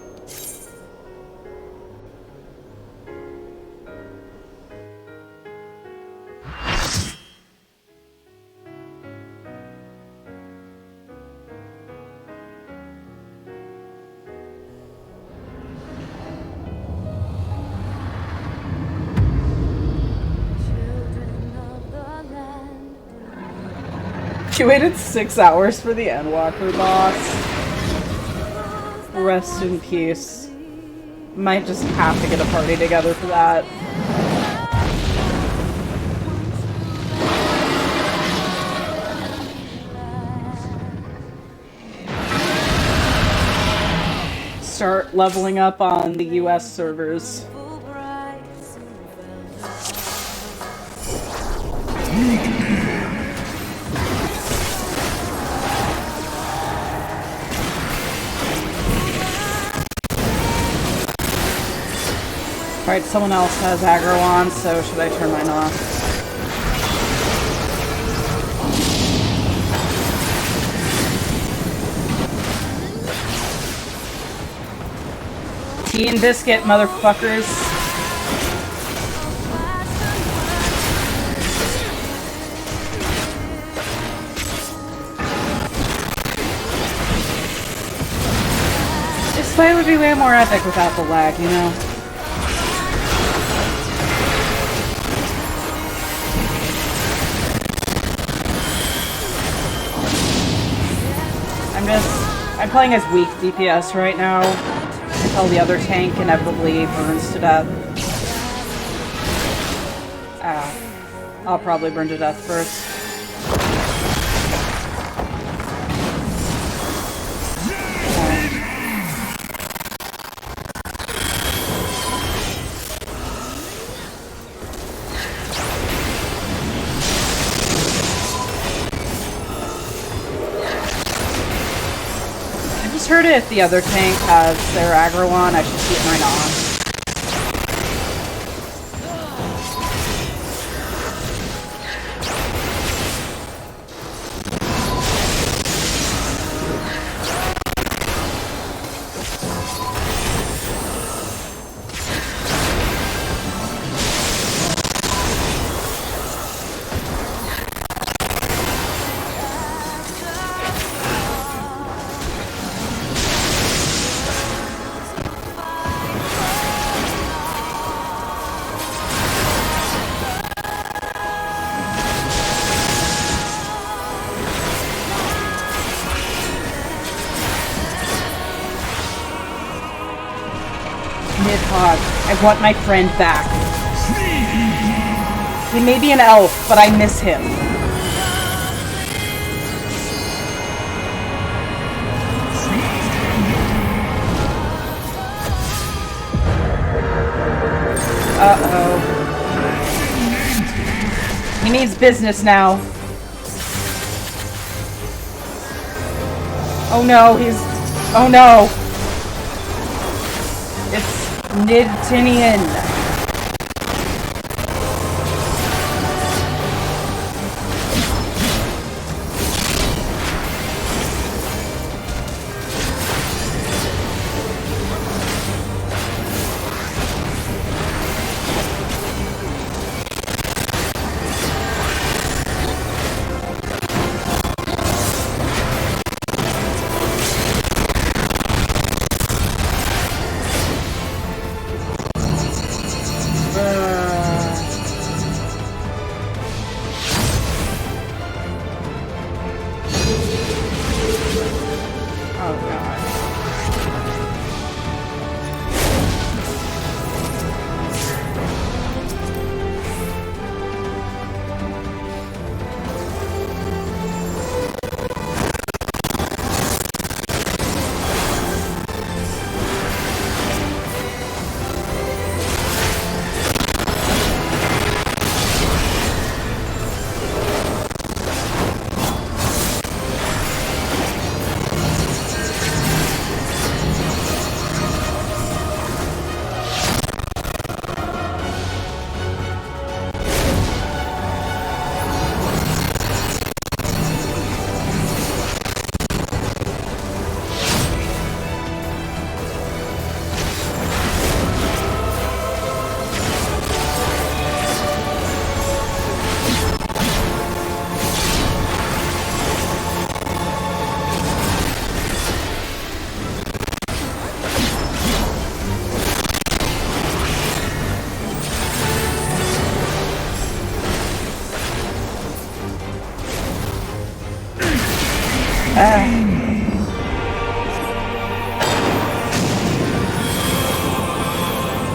You waited 6 hours for the Endwalker boss. Rest in peace. Might just have to get a party together for that. Start leveling up on the US servers. Alright, someone else has aggro on, so should I turn mine off? Tea and biscuit, motherfuckers. This fight would be way more epic without the lag, you know? I'm playing as weak DPS right now until the other tank inevitably burns to death. I'll probably burn to death first. I just heard if the other tank has their aggro on, I should keep mine on. I want my friend back. He may be an elf, but I miss him. Uh-oh. He needs business now. Oh no, oh no! It's Nidtinian.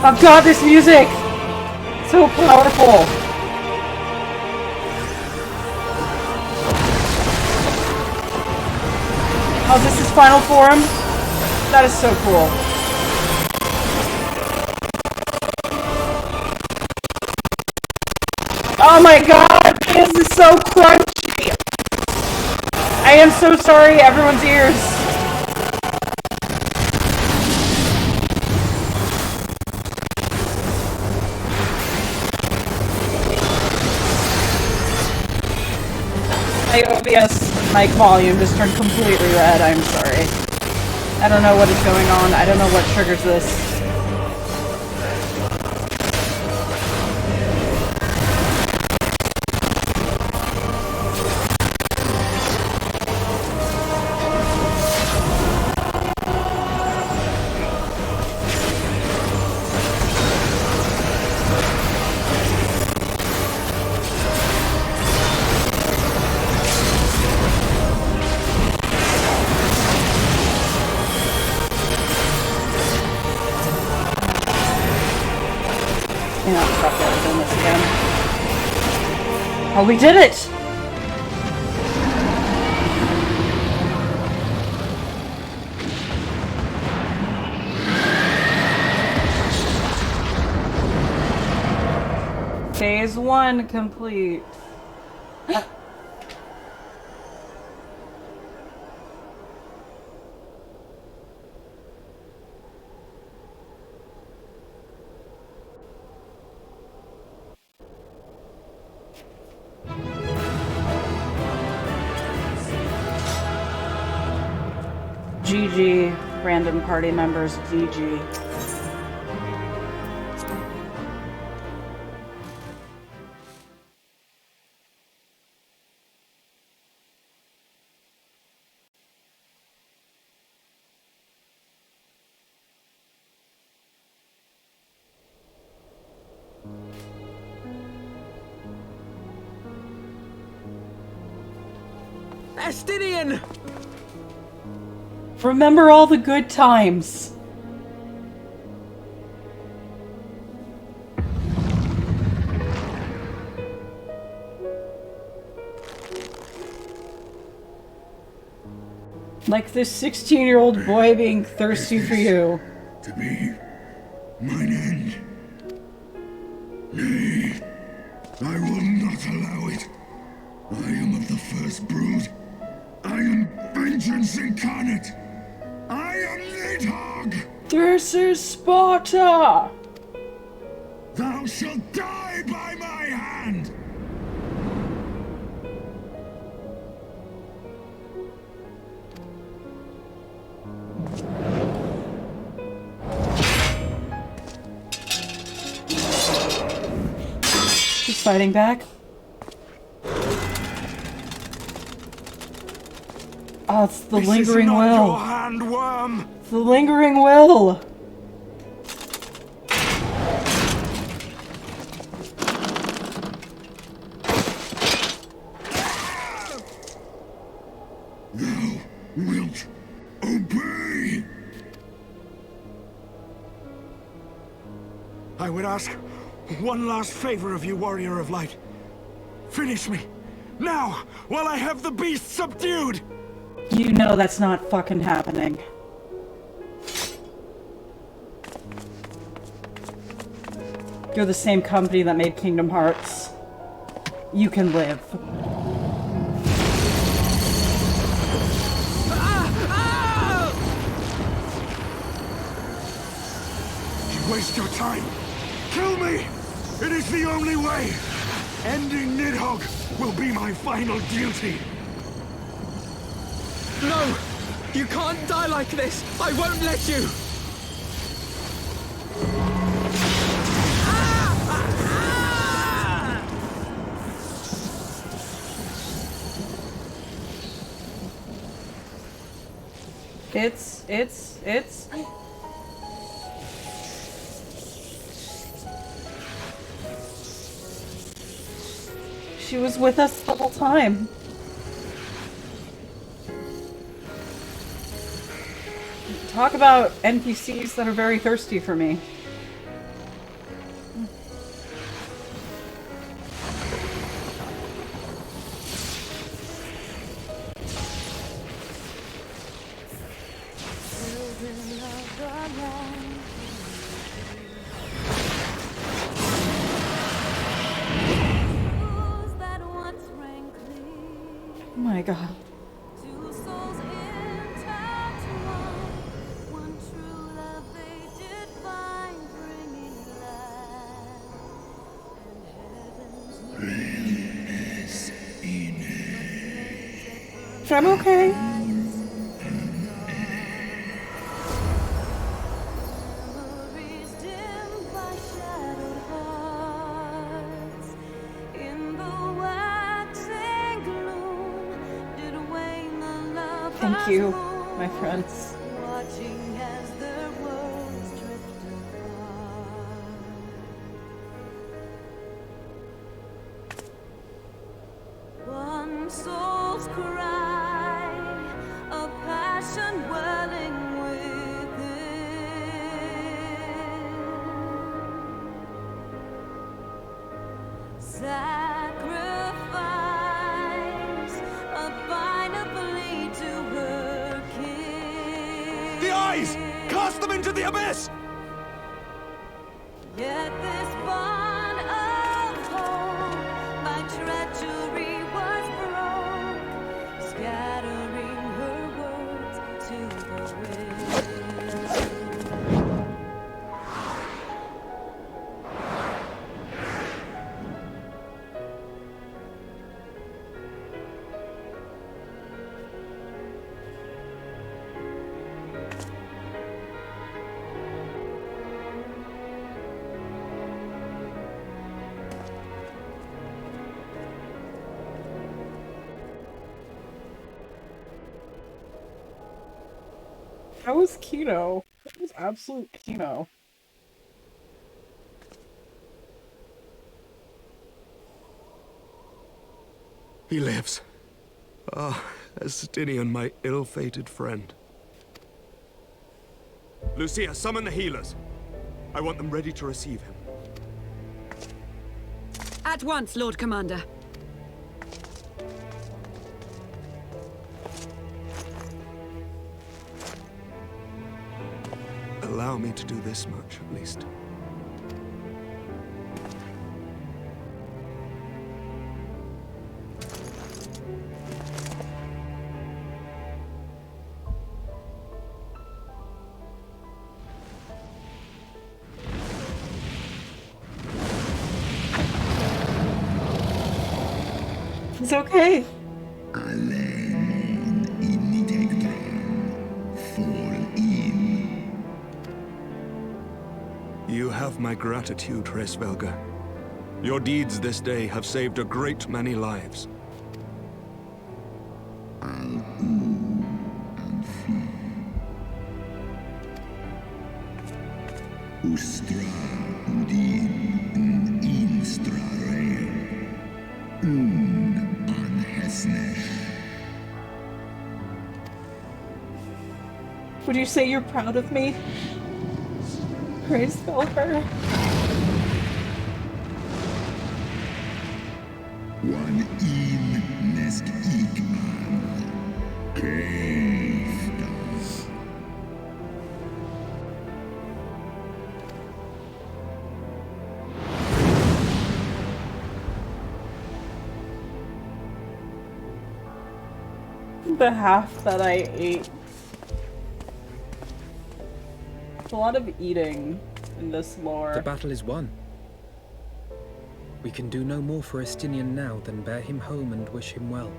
Oh god, this music! So powerful! Oh, this is final form? That is so cool. Oh my god, this is so crunchy! I am so sorry, everyone's ears. My OBS mic volume just turned completely red, I'm sorry. I don't know what is going on, I don't know what triggers this. Oh, we did it! Phase 1 complete. GG, random party members, GG. Estinian! Remember all the good times. Like this 16-year-old boy being thirsty for you. To be mine end. Nay, I will not allow it. I am of the first brood. I am vengeance incarnate. I am Nidhogg! This is Sparta! Thou shalt die by my hand! He's fighting back. Oh, it's the lingering This is not will. your hand, worm! The lingering will. Thou wilt obey! I would ask one last favor of you, warrior of light. Finish me, now, while I have the beast subdued! You know that's not fucking happening. You're the same company that made Kingdom Hearts. You can live. You waste your time. Kill me! It is the only way! Ending Nidhogg will be my final duty! No! You can't die like this! I won't let you! It's... She was with us the whole time. Talk about NPCs that are very thirsty for me. Children of the land. Truths that once rang clear. Oh my god. Two souls intertwined. One true love they did find, bringing light and heaven's I'm okay. memories dimmed by shadowed hearts. In the waxing gloom, did wane the love. Thank you, my friends. Watching as their worlds drift apart. One soul's cry, a passion welling within. Sacrifice, a final plea to her king. The eyes! Cast them into the abyss! Yet this bond of hope by treachery was broke, scattering her words to the wind. That was Kino. That was absolute Kino. He lives. Ah, Estinian, my ill-fated friend. Lucia, summon the healers. I want them ready to receive him. At once, Lord Commander. Allow me to do this much, at least. It's okay. Alemon inidegdran, fall in. You have my gratitude, Hraesvelga. Your deeds this day have saved a great many lives. Al and fi. Ustra udin instra rare. An hesnesh. Would you say you're proud of me? Hraesvelga. One in nest igman. Keiftas. The half that I ate. It's a lot of eating in this lore. The battle is won. We can do no more for Estinian now than bear him home and wish him well,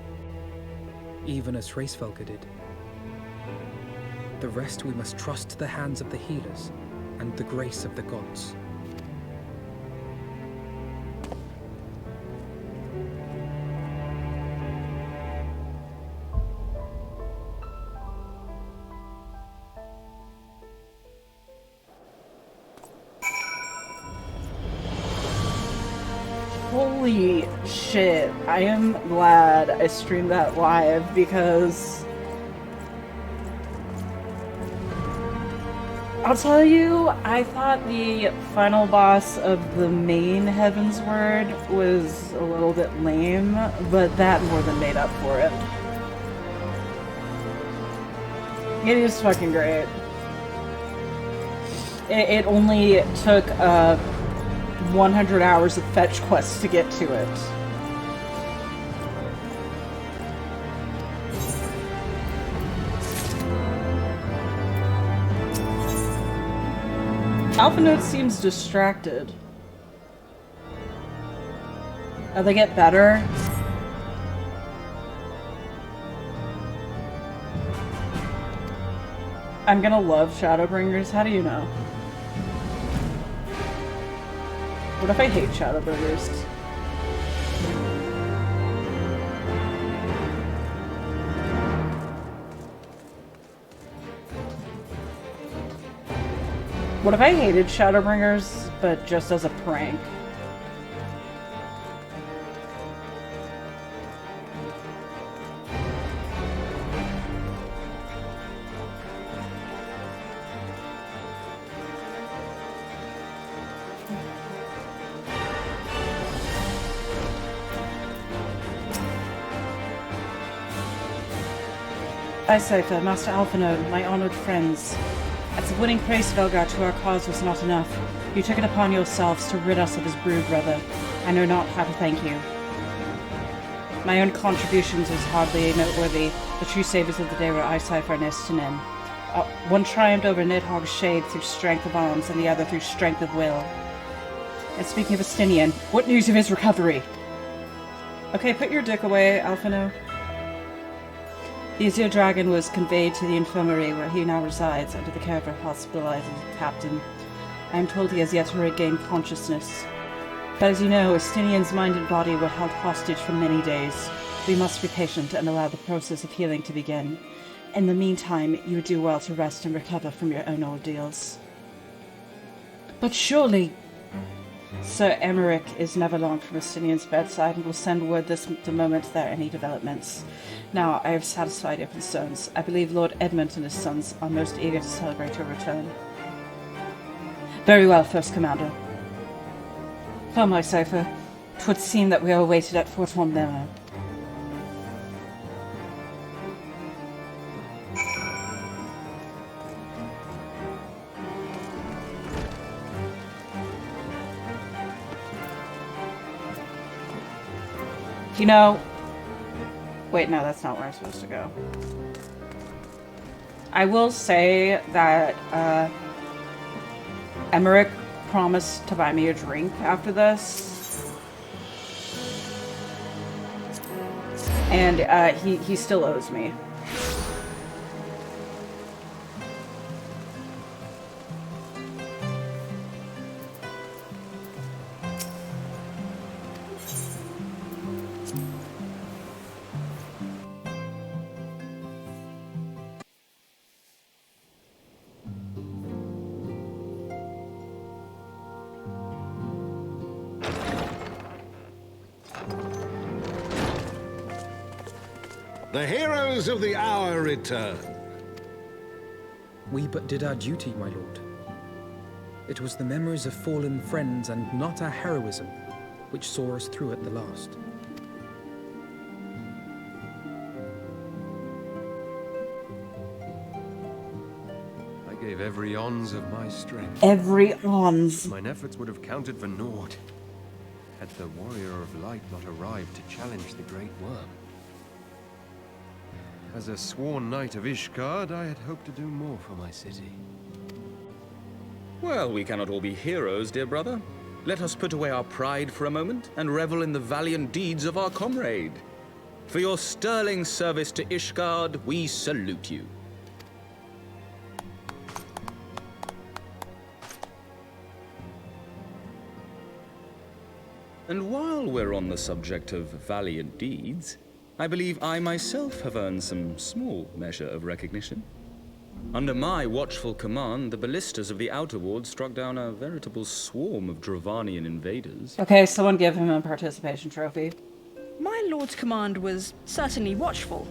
even as Hraesvelga did. The rest we must trust to the hands of the healers and the grace of the gods. Holy shit. I am glad I streamed that live because I'll tell you, I thought the final boss of the main heavensward was a little bit lame, but that more than made up for it. It is fucking great. It only took 100 hours of fetch quests to get to it. Alpha Note seems distracted. Oh, they get better? I'm gonna love Shadowbringers. How do you know? What if I hate Shadowbringers? What if I hated Shadowbringers, but just as a prank? Icipher, Master Alphinaud, my honored friends. As a winning praise Velgar to our cause was not enough, you took it upon yourselves to rid us of his brood brother. I know not how to thank you. My own contributions was hardly noteworthy. The true saviors of the day were Icipher and Istinin. One triumphed over Nidhogg's shade through strength of arms, and the other through strength of will. And speaking of Estinian, what news of his recovery? Okay, put your dick away, Alphinaud. The Azure Dragon was conveyed to the infirmary where he now resides under the care of our hospitalized captain. I am told he has yet to regain consciousness. But as you know, Estinian's mind and body were held hostage for many days. We must be patient and allow the process of healing to begin. In the meantime, you would do well to rest and recover from your own ordeals. But surely... Sir Aymeric is never long from Estinian's bedside and will send word the moment there are any developments. Now, I have satisfied your concerns. I believe Lord Edmund and his sons are most eager to celebrate your return. Very well, First Commander. For my cipher, 'twould seem that we are awaited at Fort Mondemo. You know... Wait, no, that's not where I'm supposed to go. I will say that, Aymeric promised to buy me a drink after this. And, he still owes me. The heroes of the hour return. We but did our duty, my lord. It was the memories of fallen friends and not our heroism which saw us through at the last. I gave every ounce of my strength. Every ounce. Mine efforts would have counted for naught had the warrior of light not arrived to challenge the great worm. As a sworn knight of Ishgard, I had hoped to do more for my city. Well, we cannot all be heroes, dear brother. Let us put away our pride for a moment and revel in the valiant deeds of our comrade. For your sterling service to Ishgard, we salute you. And while we're on the subject of valiant deeds, I believe I myself have earned some small measure of recognition. Under my watchful command, the ballistas of the Outer Ward struck down a veritable swarm of Dravanian invaders. Okay, someone give him a participation trophy. My lord's command was certainly watchful.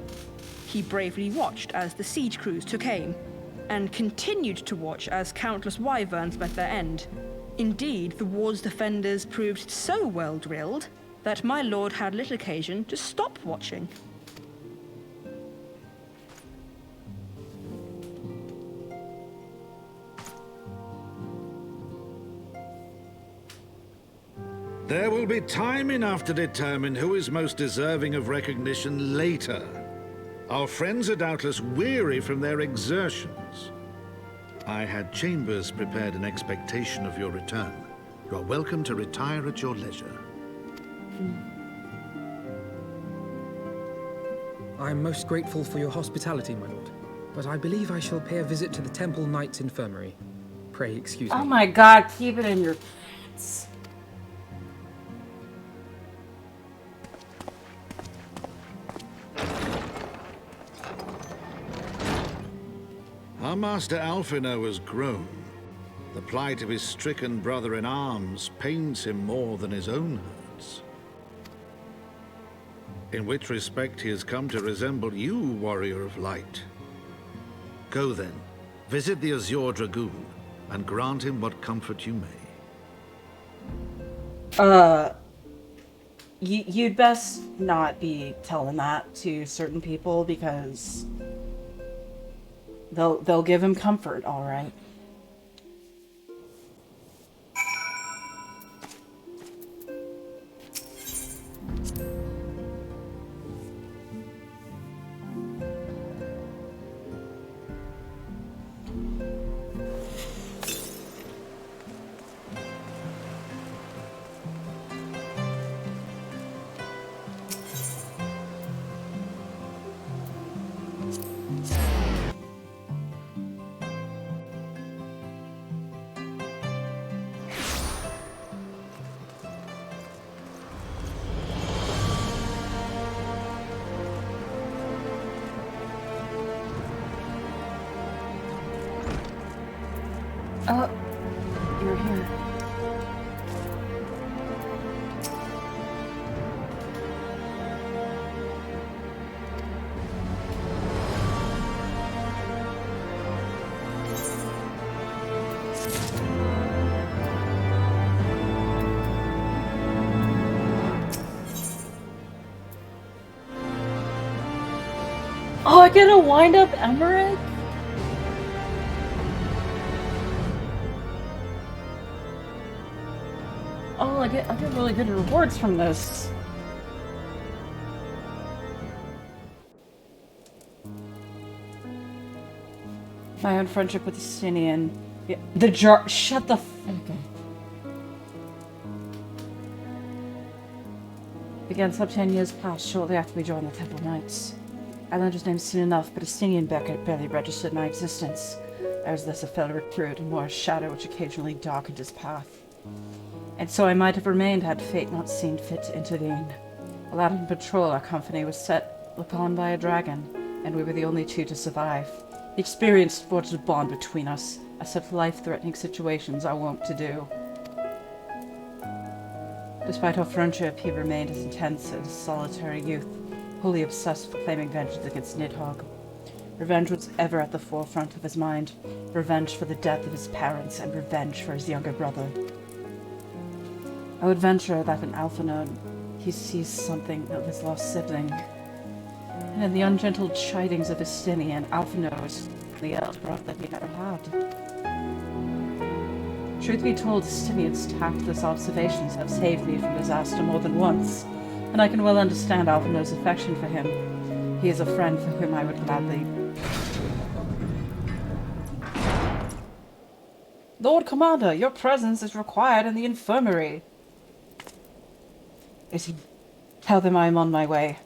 He bravely watched as the siege crews took aim. and continued to watch as countless wyverns met their end. Indeed, the ward's defenders proved so well drilled that my lord had little occasion to stop watching. There will be time enough to determine who is most deserving of recognition later. Our friends are doubtless weary from their exertions. I had chambers prepared in expectation of your return. You are welcome to retire at your leisure. I am most grateful for your hospitality, my lord, but I believe I shall pay a visit to the Temple Knight's Infirmary. Pray excuse me. Oh my god, keep it in your pants. Our master Alphino has grown. The plight of his stricken brother-in-arms pains him more than his own hurts. In which respect he has come to resemble you, warrior of light. Go then, visit the Azure Dragoon, and grant him what comfort you may. You'd best not be telling that to certain people because they'll give him comfort, all right. Oh, you're here. Oh, I get a wind-up aymeric? Oh, I get really good rewards from this. My own friendship with Justinian. Yeah, the jar. Shut the fuck up. Began some 10 years past, shortly after we joined the Temple Knights. I learned his name soon enough, but Justinian Beckett barely registered my existence. I was less a fellow recruit and more a shadow which occasionally darkened his path. And so I might have remained had fate not seen fit to intervene. While out on patrol, our company was set upon by a dragon, and we were the only two to survive. The experience forged a bond between us, as such life-threatening situations are wont to do. Despite our friendship, he remained as intense as a solitary youth, wholly obsessed with claiming vengeance against Nidhogg. Revenge was ever at the forefront of his mind. Revenge for the death of his parents, and revenge for his younger brother. I would venture that in Alphino, he sees something of his lost sibling. And in the ungentle chidings of Justinian, Alphino is the elder brother he never had. Truth be told, Justinian's tactless observations have saved me from disaster more than once, and I can well understand Alphino's affection for him. He is a friend for whom I would gladly... Lord Commander, your presence is required in the infirmary. Is he? Tell them I am on my way.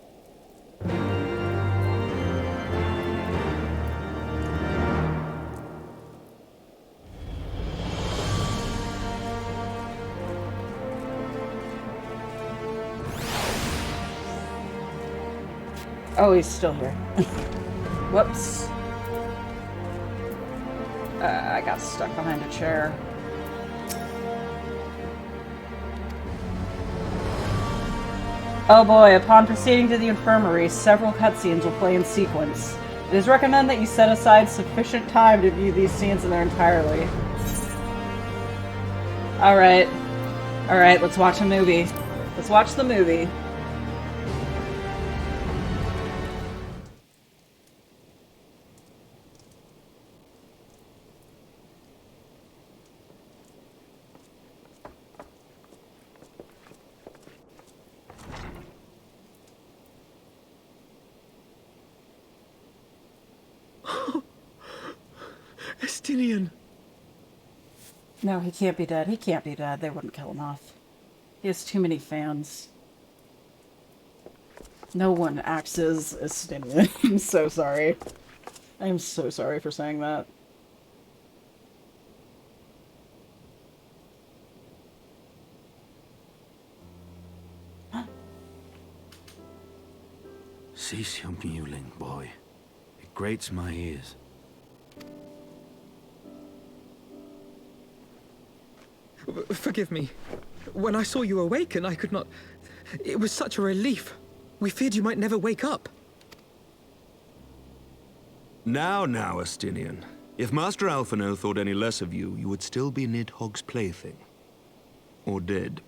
Oh, he's still here. Whoops. I got stuck behind a chair. Oh boy, upon proceeding to the infirmary, several cutscenes will play in sequence. It is recommended that you set aside sufficient time to view these scenes in their entirety. Alright. Alright, let's watch a movie. Let's watch the movie. Estinian! No, he can't be dead. He can't be dead. They wouldn't kill him off. He has too many fans. No one acts as Estinian. I'm so sorry. I'm so sorry for saying that. Cease your mewling, boy. It grates my ears. Forgive me. When I saw you awaken, I could not... It was such a relief. We feared you might never wake up. Now, Estinian. If Master Alphino thought any less of you, you would still be Nidhogg's plaything. Or dead.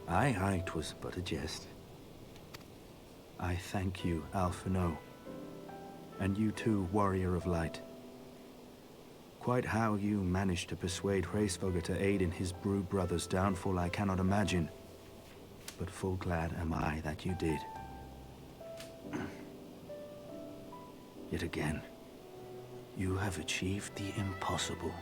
Aye, 'twas but a jest. I thank you, Alphino. And you too, Warrior of Light. Quite how you managed to persuade Hraesvelgr to aid in his brood brother's downfall I cannot imagine. But full glad am I that you did. Yet again, you have achieved the impossible.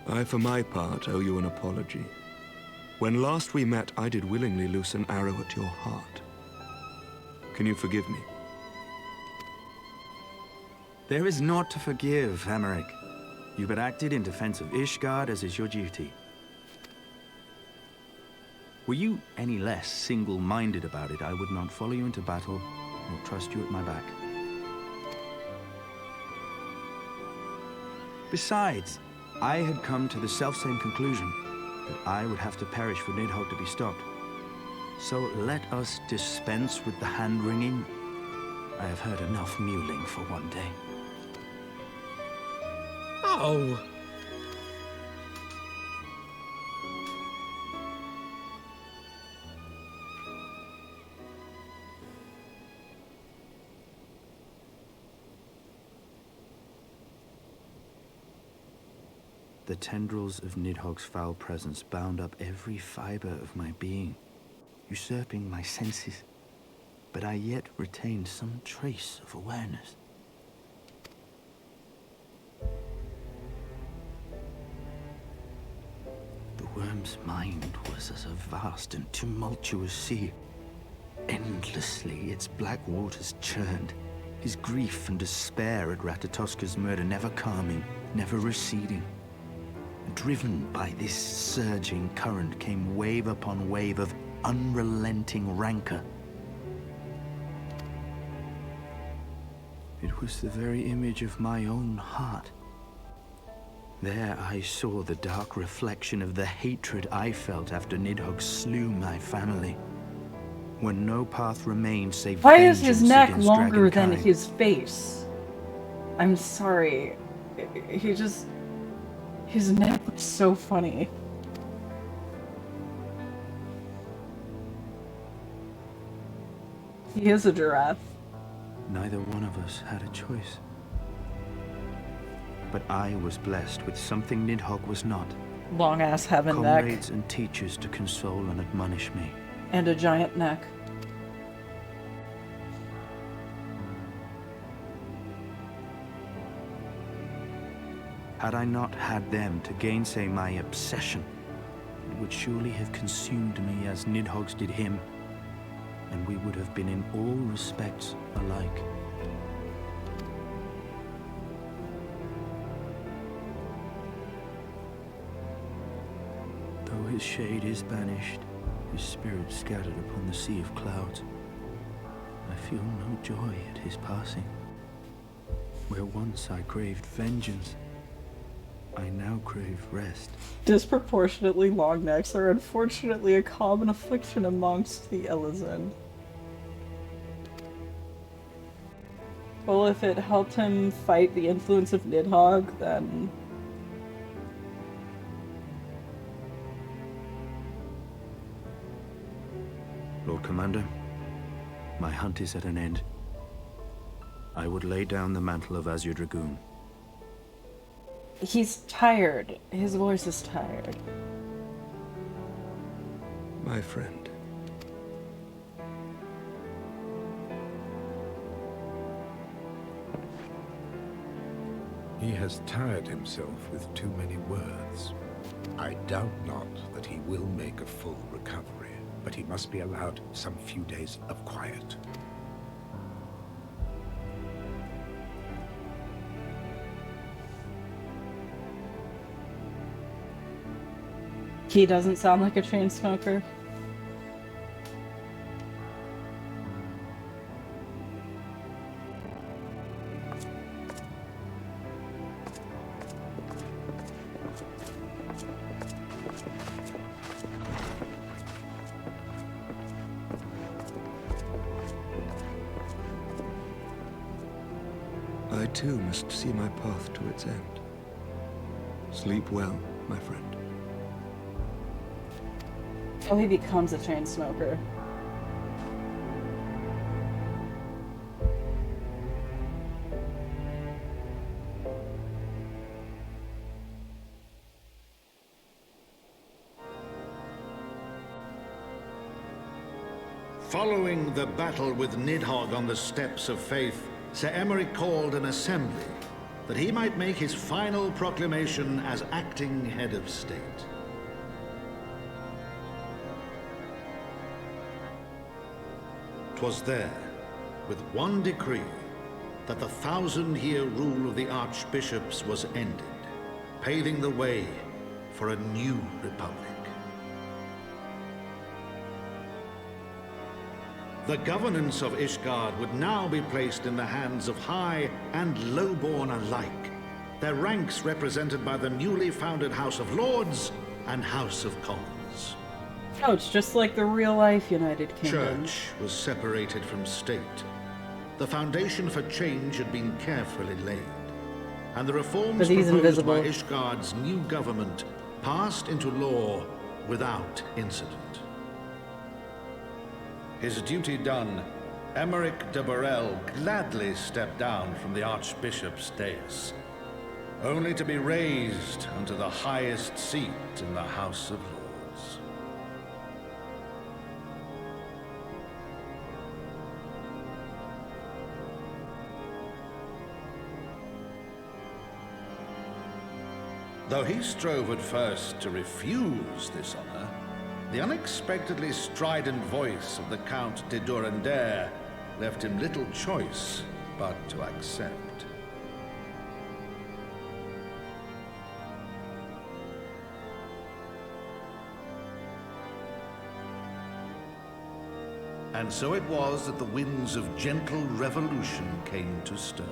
I, for my part, owe you an apology. When last we met, I did willingly loose an arrow at your heart. Can you forgive me? There is naught to forgive, Aymeric. You but acted in defense of Ishgard as is your duty. Were you any less single-minded about it, I would not follow you into battle, nor trust you at my back. Besides, I had come to the selfsame conclusion, that I would have to perish for Nidhogg to be stopped. So let us dispense with the hand-wringing. I have heard enough mewling for one day. Oh! The tendrils of Nidhogg's foul presence bound up every fiber of my being, usurping my senses, but I yet retained some trace of awareness. The worm's mind was as a vast and tumultuous sea. Endlessly its black waters churned, his grief and despair at Ratatoska's murder never calming, never receding. Driven by this surging current came wave upon wave of unrelenting rancor. It was the very image of my own heart. There I saw the dark reflection of the hatred I felt after Nidhogg slew my family. When no path remained save Why is his vengeance neck against longer than Dragonkind. his face? I'm sorry. His neck looks so funny. He is a giraffe. Neither one of us had a choice. But I was blessed with something Nidhogg was not. Long ass heaven neck. Comrades and teachers to console and admonish me. And a giant neck. Had I not had them to gainsay my obsession, it would surely have consumed me as Nidhogg's did him, and we would have been in all respects alike. Though his shade is banished, his spirit scattered upon the sea of clouds, I feel no joy at his passing. Where once I craved vengeance, I now crave rest. Disproportionately long necks are unfortunately a common affliction amongst the Elysian. Well, if it helped him fight the influence of Nidhogg, then... Lord Commander, my hunt is at an end. I would lay down the mantle of Azure Dragoon. He's tired. His voice is tired. My friend. He has tired himself with too many words. I doubt not that he will make a full recovery, but he must be allowed some few days of quiet. He doesn't sound like a chain smoker. I too must see my path to its end. Sleep well, my friend. Oh, he becomes a chain smoker. Following the battle with Nidhogg on the Steps of Faith, Sir Aymeric called an assembly that he might make his final proclamation as acting head of state. 'Twas there, with one decree, that the 1,000-year rule of the archbishops was ended, paving the way for a new republic. The governance of Ishgard would now be placed in the hands of high and lowborn alike, their ranks represented by the newly founded House of Lords and House of Commons. Oh, it's just like the real-life United Kingdom. Church was separated from state. The foundation for change had been carefully laid, and the reforms proposed invisible. by Ishgard's new government passed into law without incident. His duty done, Aymeric de Borel gladly stepped down from the Archbishop's dais, only to be raised unto the highest seat in the House of Lords. Though he strove at first to refuse this honor, the unexpectedly strident voice of the Count de Durandare left him little choice but to accept. And so it was that the winds of gentle revolution came to stir.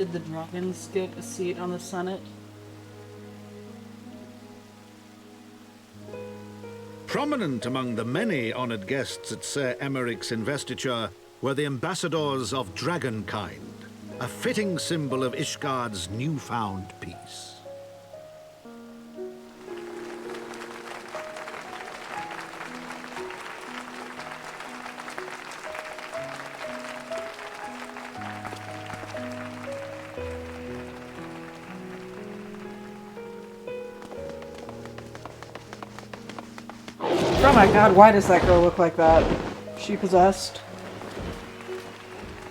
Did the dragons get a seat on the Senate? Prominent among the many honored guests at Sir Aymeric's investiture were the ambassadors of Dragonkind, a fitting symbol of Ishgard's newfound peace. Oh my god, why does that girl look like that? She possessed?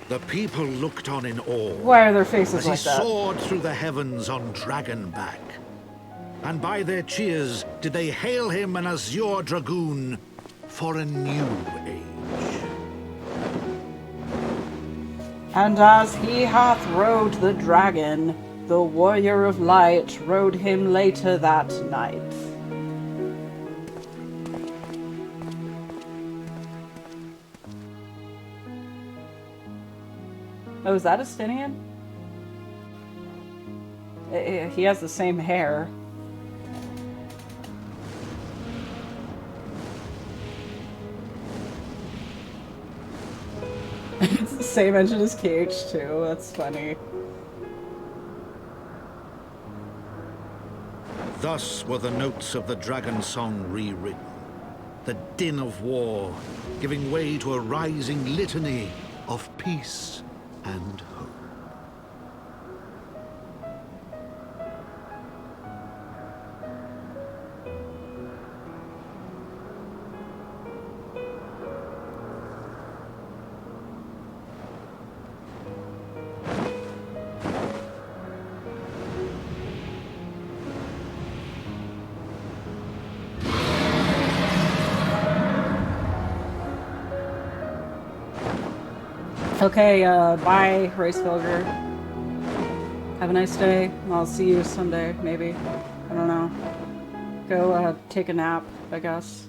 The people looked on in awe. Why are their faces as like that? he soared through the heavens on Dragonback. And by their cheers did they hail him an Azure Dragoon for a new age. And as he hath rode the dragon, the warrior of light rode him later that night. Oh, is that Estinian? He has the same hair. It's the same engine as KH2, that's funny. Thus were the notes of the dragon song rewritten. The din of war, giving way to a rising litany of peace and hope. Okay, bye, Racefelger. Have a nice day. I'll see you someday, maybe. I don't know. Go, take a nap, I guess.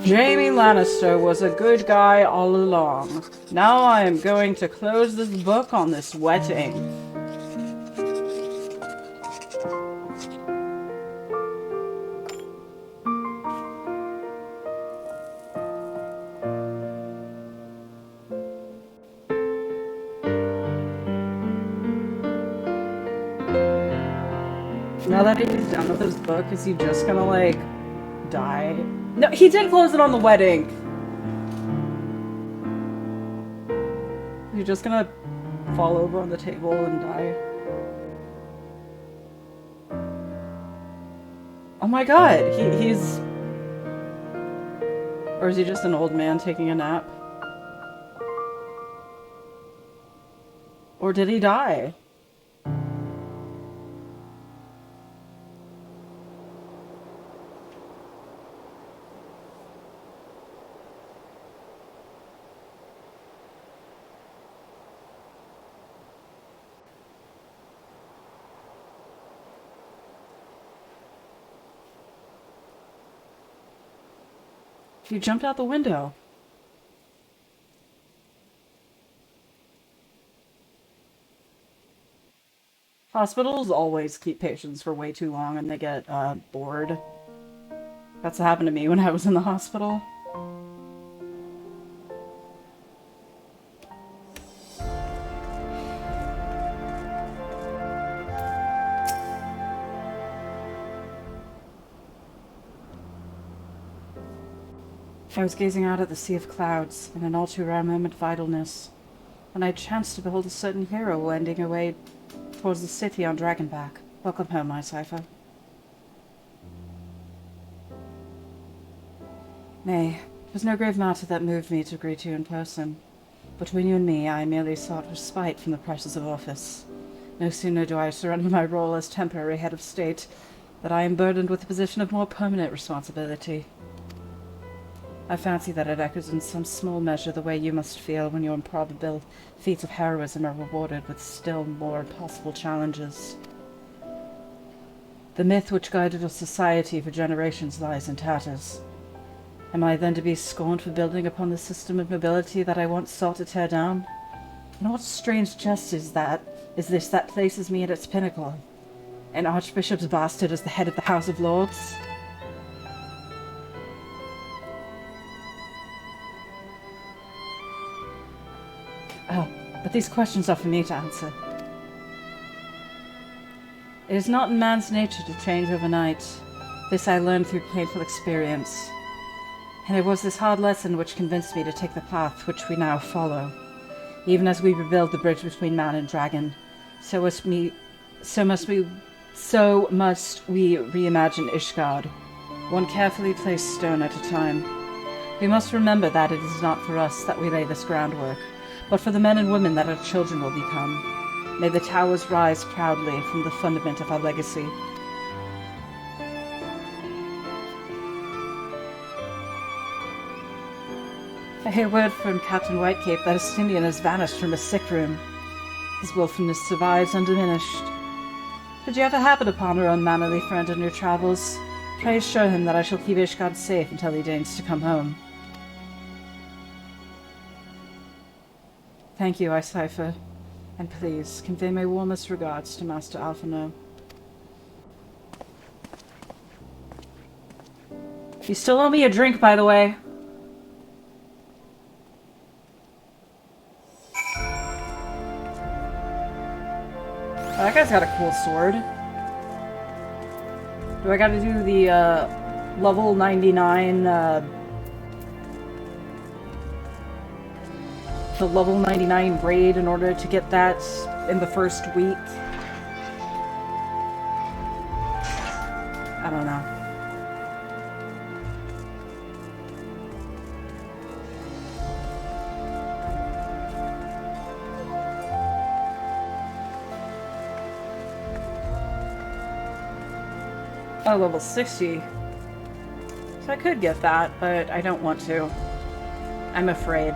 Jaime Lannister was a good guy all along. Now I am going to close this book on this wedding. Now that he's done with his book, is he just gonna, like, die? No, he did close it on the wedding! You're just gonna fall over on the table and die? Oh my god, he's... Or is he just an old man taking a nap? Or did he die? You jumped out the window. Hospitals always keep patients for way too long and they get bored. That's what happened to me when I was in the hospital. I was gazing out at the sea of clouds in an all too rare moment of idleness, when I chanced to behold a certain hero wending away towards the city on Dragonback. Welcome home, my cipher. Nay, it was no grave matter that moved me to greet you in person. Between you and me, I merely sought respite from the pressures of office. No sooner do I surrender my role as temporary head of state, that I am burdened with a position of more permanent responsibility. I fancy that it echoes in some small measure the way you must feel when your improbable feats of heroism are rewarded with still more impossible challenges. The myth which guided our society for generations lies in tatters. Am I then to be scorned for building upon the system of nobility that I once sought to tear down? And what strange jest is this that places me at its pinnacle? An archbishop's bastard as the head of the House of Lords? Oh, but these questions are for me to answer. It is not in man's nature to change overnight. This I learned through painful experience. And it was this hard lesson which convinced me to take the path which we now follow. Even as we rebuild the bridge between man and dragon, so must we reimagine Ishgard, one carefully placed stone at a time. We must remember that it is not for us that we lay this groundwork, but for the men and women that our children will become. May the towers rise proudly from the fundament of our legacy. I hear word from Captain Whitecape that Estinian has vanished from his sick room. His willfulness survives undiminished. Should you ever happen upon our unmannerly friend in your travels, pray assure him that I shall keep Ishgard safe until he deigns to come home. Thank you, Icipher, and please convey my warmest regards to Master Alphino. You still owe me a drink, by the way. Oh, that guy's got a cool sword. Do I gotta do the, level 99, the level 99 raid in order to get that in the first week? I don't know. Oh, level 60. So I could get that, but I don't want to. I'm afraid.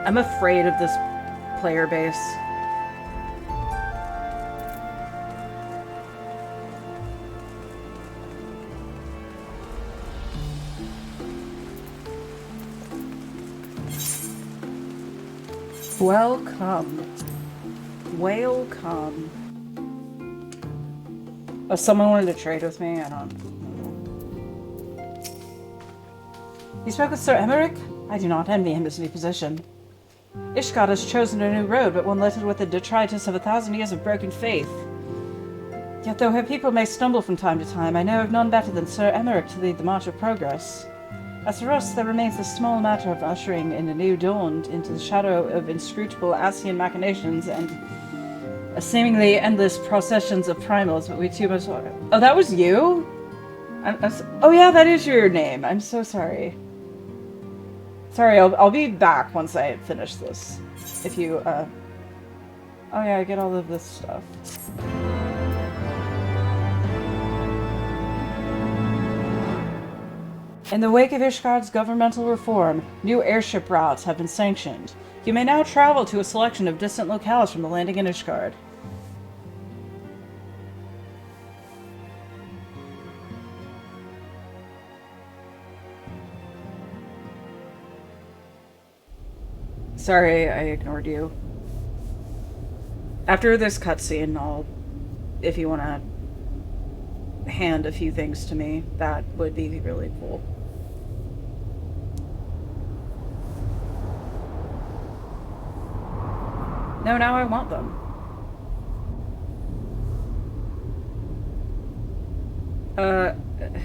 I'm afraid of this player base. Welcome. Welcome. Oh, someone wanted to trade with me? I don't know. You spoke with Sir Aymeric? I do not envy him his new position. Ishgard has chosen a new road, but one littered with the detritus of 1,000 years of broken faith. Yet though her people may stumble from time to time, I know of none better than Sir Aymeric to lead the march of progress. As for us, there remains the small matter of ushering in a new dawn into the shadow of inscrutable Asian machinations and seemingly endless processions of primals, but we too must... Oh, that was you? Oh yeah, that is your name. I'm so sorry. Sorry, I'll be back once I finish this. If you, Oh yeah, I get all of this stuff. In the wake of Ishgard's governmental reform, new airship routes have been sanctioned. You may now travel to a selection of distant locales from the landing in Ishgard. Sorry, I ignored you. After this cutscene, I'll... If you want to hand a few things to me, that would be really cool. No, now I want them.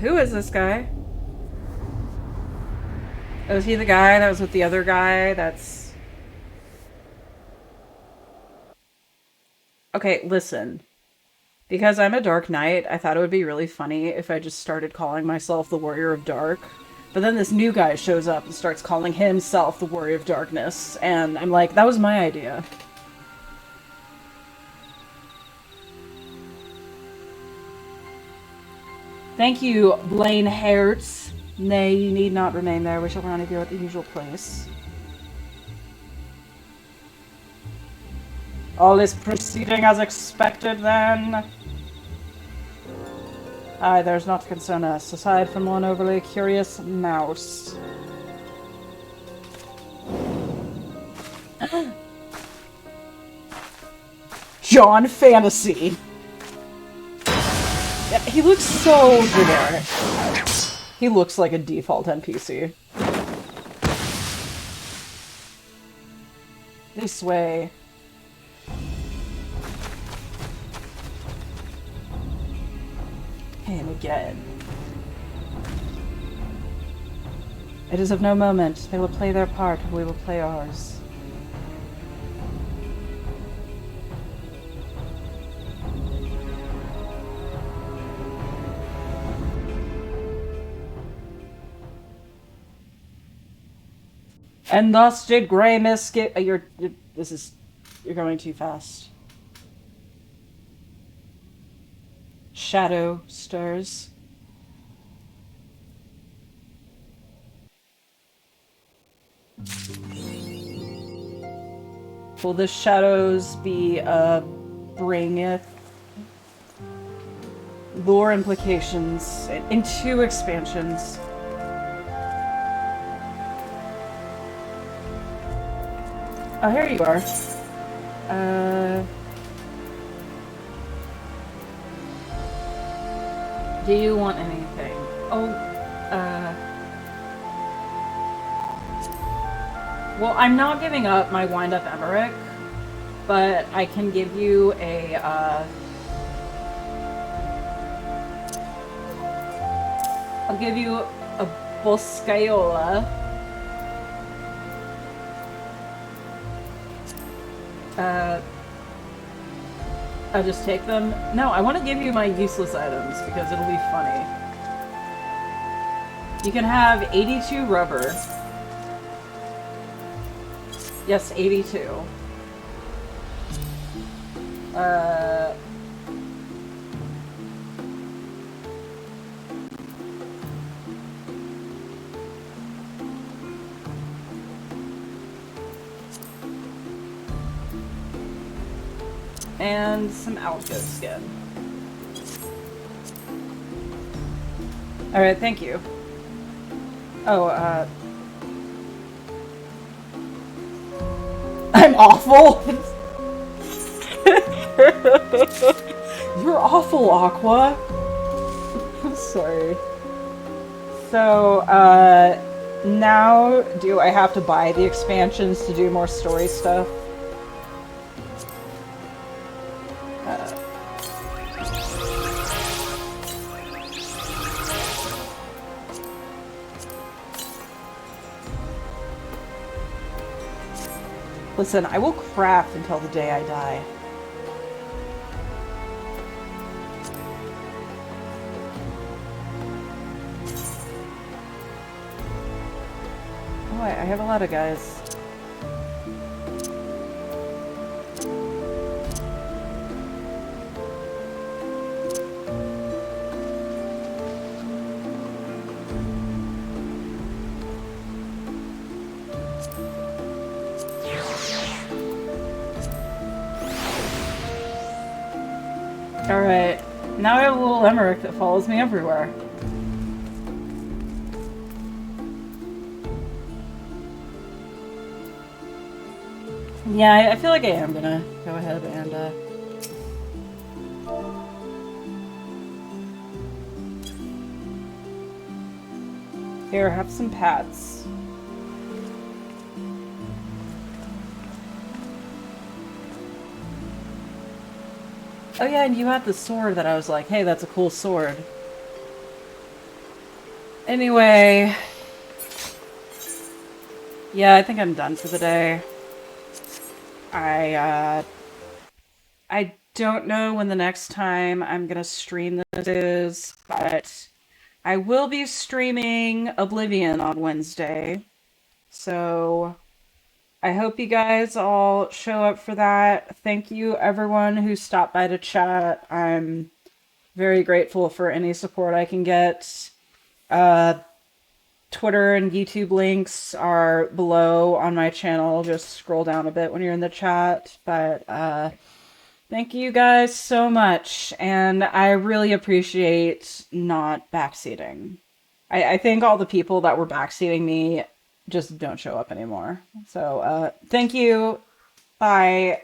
Who is this guy? Oh, is he the guy that was with the other guy that's... Okay, listen. Because I'm a Dark Knight, I thought it would be really funny if I just started calling myself the Warrior of Dark. But then this new guy shows up and starts calling himself the Warrior of Darkness, and I'm like, that was my idea. Thank you, Blaine Hertz. Nay, you need not remain there. We shall rendezvous at the usual place. All is proceeding as expected, then. Aye, there's not to concern us, aside from one overly curious mouse. John Fantasy! Yeah, he looks so generic. He looks like a default NPC. This way. And again. It is of no moment. They will play their part, we will play ours. And thus did Grey Mist get... this is You're going too fast. Shadow stirs. Will the shadows be bringeth lore implications in 2 expansions? Oh, here you are. Do you want anything? Oh, well, I'm not giving up my wind-up aymeric, but I can give you a, I'll give you a boscaiola. I'll just take them. No, I want to give you my useless items because it'll be funny. You can have 82 rubber. Yes, 82. And some outgoat skin. Alright, thank you. Oh, I'm awful! You're awful, Aqua! I'm sorry. So, now do I have to buy the expansions to do more story stuff? Listen, I will craft until the day I die. Oh, I have a lot of guys. Alright, now I have a little aymeric that follows me everywhere. Yeah, I feel like I am gonna go ahead and, here, have some pats. Oh yeah, and you had the sword that I was like, hey, that's a cool sword. Anyway. Yeah, I think I'm done for the day. I don't know when the next time I'm gonna stream this is, but I will be streaming Oblivion on Wednesday. So I hope you guys all show up for that. Thank you everyone who stopped by to chat. I'm very grateful for any support I can get. Twitter and YouTube links are below on my channel. Just scroll down a bit when you're in the chat. But thank you guys so much. And I really appreciate not backseating. I think all the people that were backseating me just don't show up anymore. So thank you. Bye.